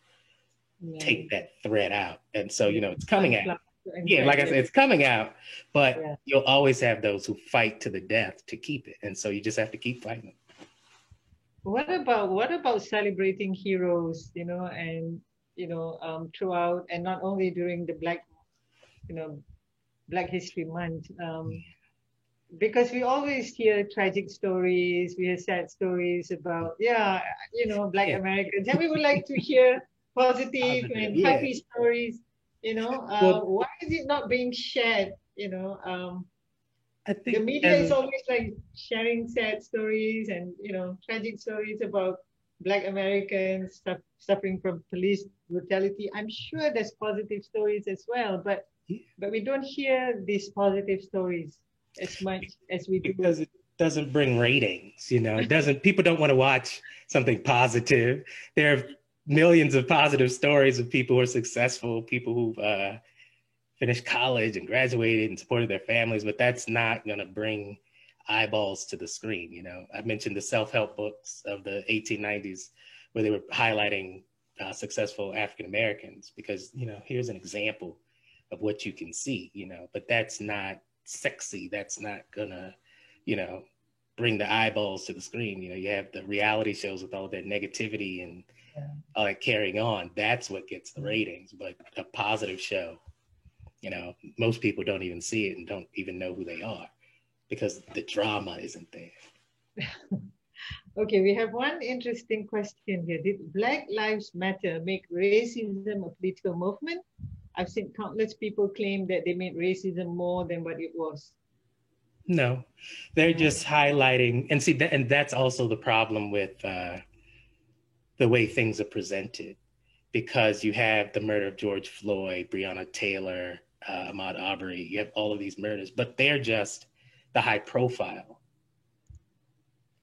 take that thread out. And so, it's coming out. Yeah, like I said, it's coming out, but you'll always have those who fight to the death to keep it. And so you just have to keep fighting. What about celebrating heroes, and, throughout, and not only during the Black History Month, because we always hear tragic stories, we hear sad stories about, Black Americans, and we would like to hear positive and happy stories, why is it not being shared, I think the media is always like sharing sad stories and, tragic stories about Black Americans suffering from police brutality. I'm sure there's positive stories as well, but we don't hear these positive stories as much as we do. Because it doesn't bring ratings, it doesn't, people don't want to watch something positive. There are millions of positive stories of people who are successful, people who've finished college and graduated and supported their families, but that's not going to bring eyeballs to the screen. I mentioned the self-help books of the 1890s where they were highlighting successful African-Americans because, here's an example of what you can see, but that's not sexy. That's not gonna, bring the eyeballs to the screen. You have the reality shows with all that negativity and all that carrying on. That's what gets the ratings, but a positive show, most people don't even see it and don't even know who they are because the drama isn't there. Okay, we have one interesting question here. Did Black Lives Matter make racism a political movement? I've seen countless people claim that they made racism more than what it was. No, they're just highlighting, and see, and that's also the problem with the way things are presented, because you have the murder of George Floyd, Breonna Taylor, Ahmaud Arbery, you have all of these murders, but they're just the high profile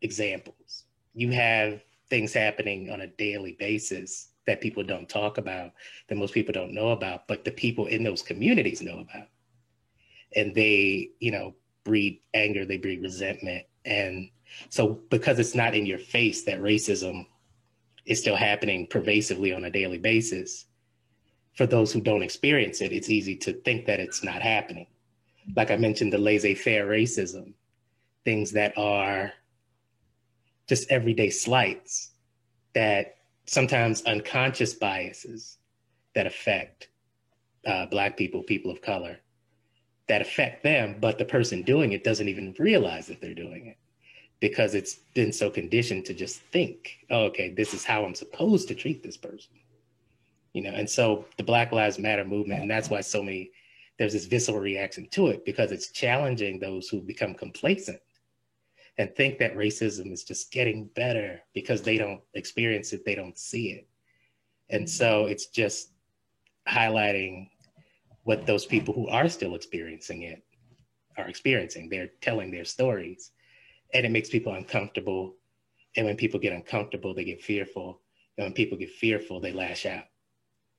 examples. You have things happening on a daily basis that people don't talk about, that most people don't know about, but the people in those communities know about. And they, breed anger, they breed resentment. And so because it's not in your face that racism is still happening pervasively on a daily basis, for those who don't experience it, it's easy to think that it's not happening. Like I mentioned, the laissez-faire racism, things that are just everyday slights, that sometimes unconscious biases that affect Black people, people of color, that affect them, but the person doing it doesn't even realize that they're doing it because it's been so conditioned to just think, oh, okay, this is how I'm supposed to treat this person. And so the Black Lives Matter movement, and that's why there's this visceral reaction to it, because it's challenging those who become complacent and think that racism is just getting better because they don't experience it, they don't see it. And so it's just highlighting what those people who are still experiencing it are experiencing. They're telling their stories, and it makes people uncomfortable. And when people get uncomfortable, they get fearful. And when people get fearful, they lash out.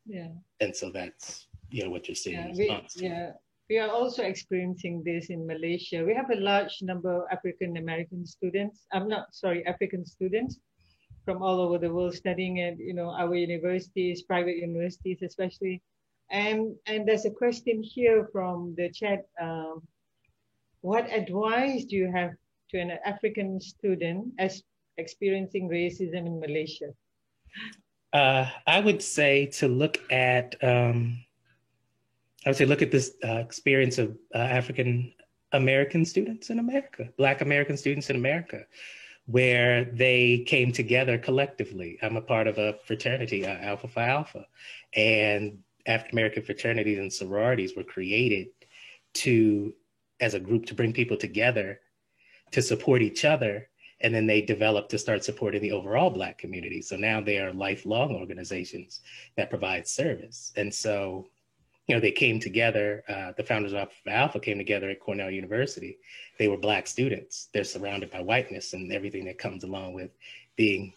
Yeah. And so that's, what you're seeing. we are also experiencing this in Malaysia. We have a large number of African American students. I'm not sorry, African students from all over the world studying at our universities, private universities especially. And there's a question here from the chat. What advice do you have to an African student as experiencing racism in Malaysia? I would say to look at this experience of African American students in America, Black American students in America, where they came together collectively. I'm a part of a fraternity, Alpha Phi Alpha, and African American fraternities and sororities were created as a group to bring people together to support each other. And then they developed to start supporting the overall Black community. So now they are lifelong organizations that provide service. And so, they came together, the founders of Alpha came together at Cornell University. They were Black students. They're surrounded by whiteness and everything that comes along with being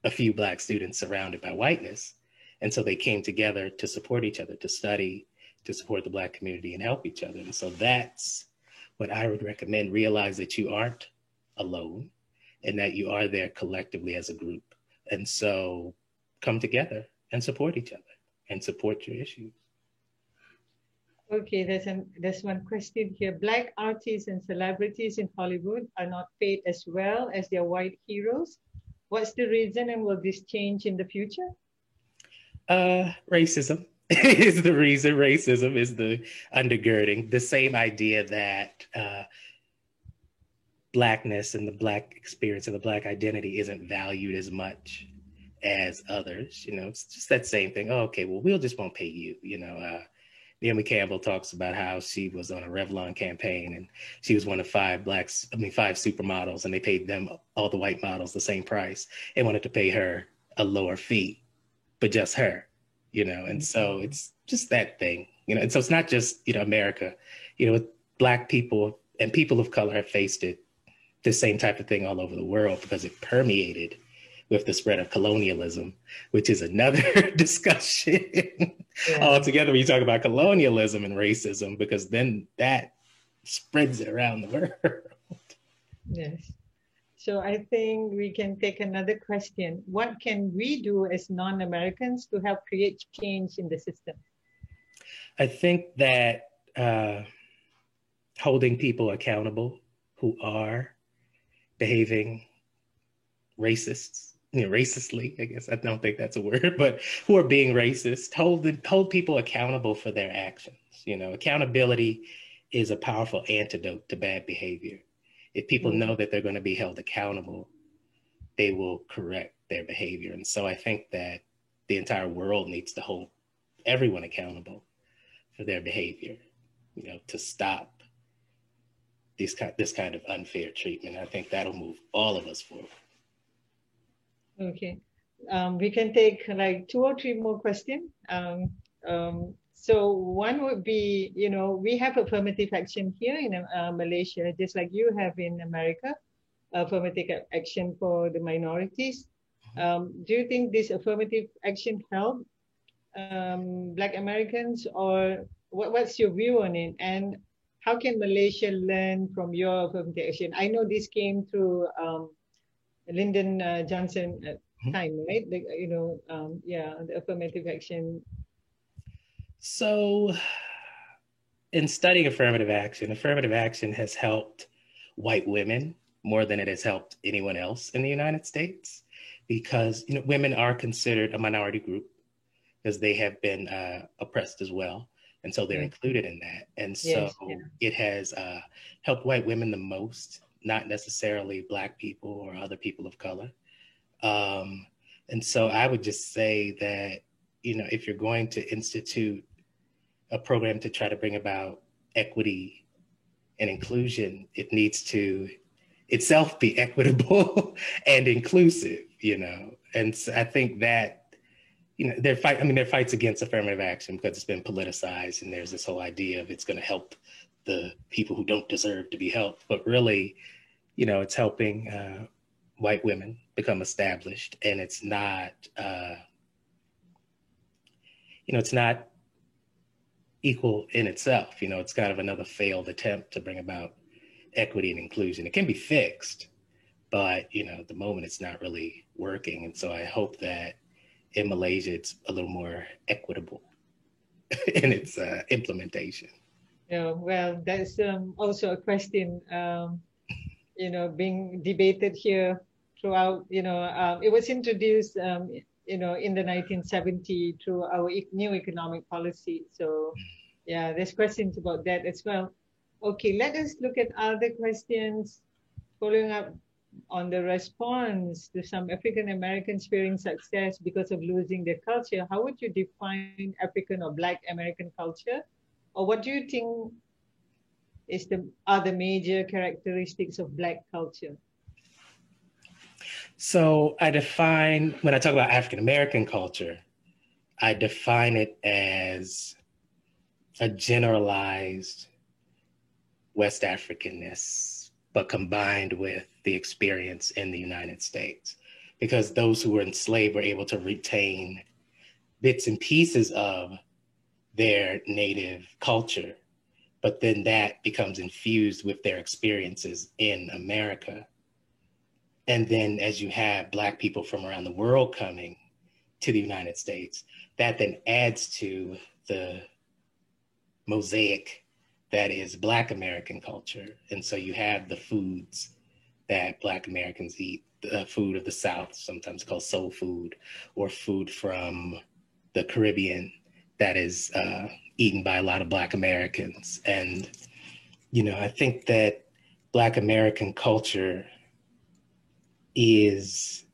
a few Black students surrounded by whiteness. And so they came together to support each other, to study, to support the Black community and help each other. And so that's what I would recommend. Realize that you aren't alone and that you are there collectively as a group. And so come together and support each other and support your issues. Okay, there's one question here. Black artists and celebrities in Hollywood are not paid as well as their white heroes. What's the reason, and will this change in the future? Racism is the reason. Racism is the undergirding. The same idea that Blackness and the Black experience and the Black identity isn't valued as much as others. It's just that same thing. Oh, okay, well, we'll just won't pay you. Naomi Campbell talks about how she was on a Revlon campaign and she was one of five supermodels, and they paid them, all the white models, the same price and wanted to pay her a lower fee, but just her, and so it's just that thing, and so it's not just, America, Black people and people of color have faced the same type of thing all over the world because it permeated with the spread of colonialism, which is another discussion altogether when you talk about colonialism and racism, because then that spreads it around the world. Yes. So I think we can take another question. What can we do as non-Americans to help create change in the system? I think that holding people accountable who are behaving racistly, I guess. I don't think that's a word, but who are being racist, hold people accountable for their actions. Accountability is a powerful antidote to bad behavior. If people know that they're going to be held accountable, they will correct their behavior. And so I think that the entire world needs to hold everyone accountable for their behavior, to stop this kind of unfair treatment. I think that'll move all of us forward. Okay, we can take like 2 or 3 more questions. So one would be, we have affirmative action here in Malaysia, just like you have in America, affirmative action for the minorities. Do you think this affirmative action help Black Americans, or what's your view on it? And how can Malaysia learn from your affirmative action? I know this came through Lyndon Johnson time, right? The affirmative action. So in studying affirmative action has helped white women more than it has helped anyone else in the United States, because women are considered a minority group because they have been oppressed as well. And so they're included in that. And so it has helped white women the most, not necessarily Black people or other people of color. And so I would just say that, if you're going to institute a program to try to bring about equity and inclusion, it needs to itself be equitable and inclusive, And so I think that, there are fights against affirmative action because it's been politicized, and there's this whole idea of it's going to help the people who don't deserve to be helped. But really, it's helping white women become established, and it's not, it's not equal in itself. You know, it's kind of another failed attempt to bring about equity and inclusion. It can be fixed, but, you know, at the moment it's not really working. And so I hope that in Malaysia, it's a little more equitable in its implementation. Yeah, well, that's also a question, you know, being debated here throughout. You know, it was introduced, you know, in the 1970s through our new economic policy. So, yeah, there's questions about that as well. Okay, let us look at other questions. Following up on the response to some African Americans fearing success because of losing their culture, how would you define African or Black American culture? Or what do you think are the major characteristics of Black culture? So when I talk about African American culture, I define it as a generalized West Africanness, but combined with the experience in the United States. Because those who were enslaved were able to retain bits and pieces of their native culture, but then that becomes infused with their experiences in America. And then as you have Black people from around the world coming to the United States, that then adds to the mosaic that is Black American culture. And so you have the foods that Black Americans eat, the food of the South, sometimes called soul food, or food from the Caribbean that is eaten by a lot of Black Americans. And, you know, I think that Black American culture is,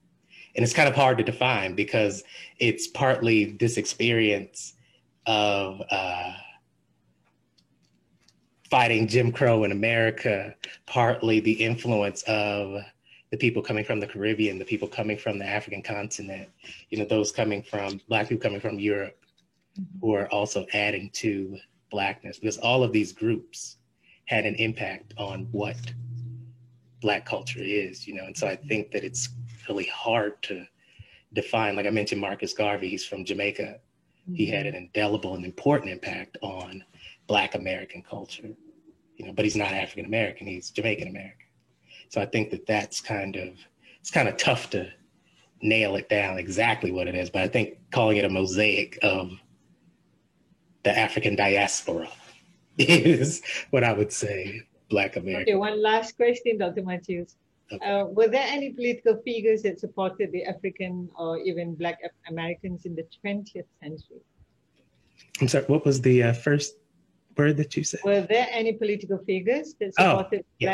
and it's kind of hard to define because it's partly this experience of fighting Jim Crow in America, partly the influence of the people coming from the Caribbean, the people coming from the African continent, you know, those coming from, Black people coming from Europe, who are also adding to Blackness, because all of these groups had an impact on what Black culture is, you know. And so I think that it's really hard to define. Like I mentioned, Marcus Garvey, he's from Jamaica. He had an indelible and important impact on Black American culture, you know, but he's not African American, he's Jamaican American. So I think that it's kind of tough to nail it down exactly what it is, but I think calling it a mosaic of the African diaspora is what I would say Black American. Okay, one last question, Dr. Matthews. Okay. Were there any political figures that supported the African or even Black Americans in the 20th century? I'm sorry, what was the first word that you said? Were there any political figures that supported the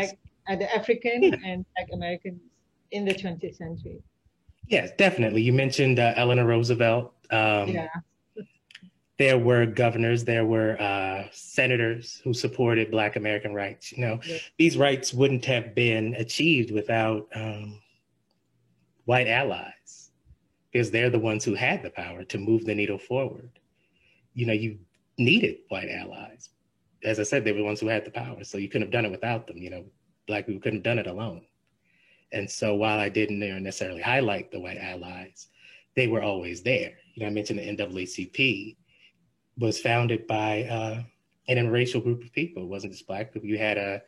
African and Black Americans in the 20th century? Yes, definitely. You mentioned Eleanor Roosevelt. There were governors, there were senators who supported Black American rights. You know, these rights wouldn't have been achieved without white allies, because they're the ones who had the power to move the needle forward. You know, you needed white allies. As I said, they were the ones who had the power, so you couldn't have done it without them. You know, Black people couldn't have done it alone. And so while I didn't necessarily highlight the white allies, they were always there. You know, I mentioned the NAACP was founded by an interracial group of people. It wasn't just Black people. You had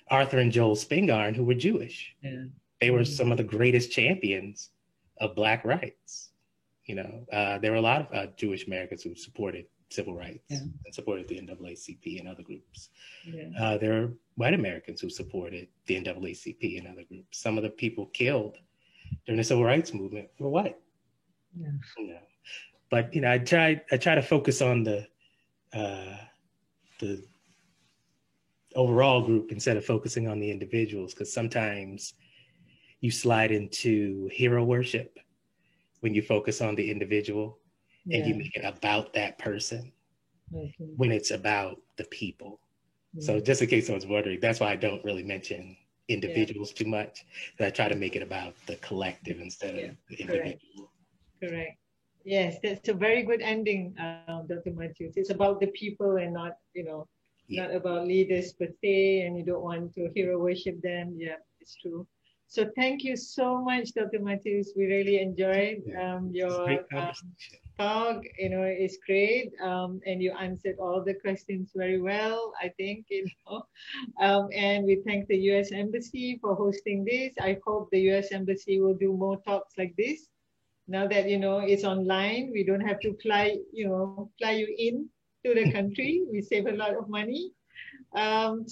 Arthur and Joel Spingarn, who were Jewish. Yeah. They were some of the greatest champions of Black rights. You know, there were a lot of Jewish Americans who supported civil rights and supported the NAACP and other groups. Yeah. There are white Americans who supported the NAACP and other groups. Some of the people killed during the civil rights movement were white. Yeah. You know, but you know, I try to focus on the overall group instead of focusing on the individuals, because sometimes you slide into hero worship when you focus on the individual and you make it about that person when it's about the people. So just in case someone's wondering, that's why I don't really mention individuals too much. I try to make it about the collective instead of the individual. Correct. Yes, that's a very good ending, Dr. Matthews. It's about the people and not, you know, not about leaders per se, and you don't want to hero worship them. Yeah, it's true. So thank you so much, Dr. Matthews. We really enjoyed your talk. You know, it's great. And you answered all the questions very well, I think, you know. And we thank the U.S. Embassy for hosting this. I hope the U.S. Embassy will do more talks like this. Now that, you know, it's online, we don't have to fly you in to the country. We save a lot of money. And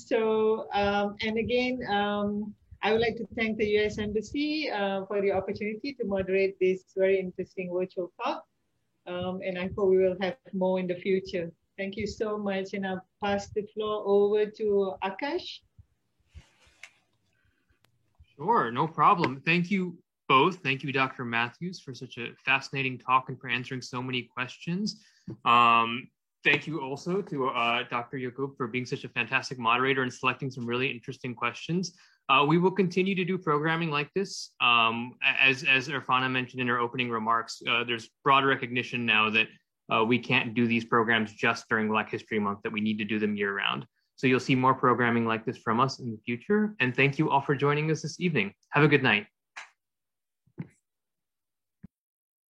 again, I would like to thank the U.S. Embassy for the opportunity to moderate this very interesting virtual talk. And I hope we will have more in the future. Thank you so much. And I'll pass the floor over to Akash. Sure, no problem. Thank you both. Thank you, Dr. Matthews, for such a fascinating talk and for answering so many questions. Thank you also to Dr. Yaqub for being such a fantastic moderator and selecting some really interesting questions. We will continue to do programming like this. As Irfana mentioned in her opening remarks, there's broad recognition now that we can't do these programs just during Black History Month, that we need to do them year round. So you'll see more programming like this from us in the future. And thank you all for joining us this evening. Have a good night.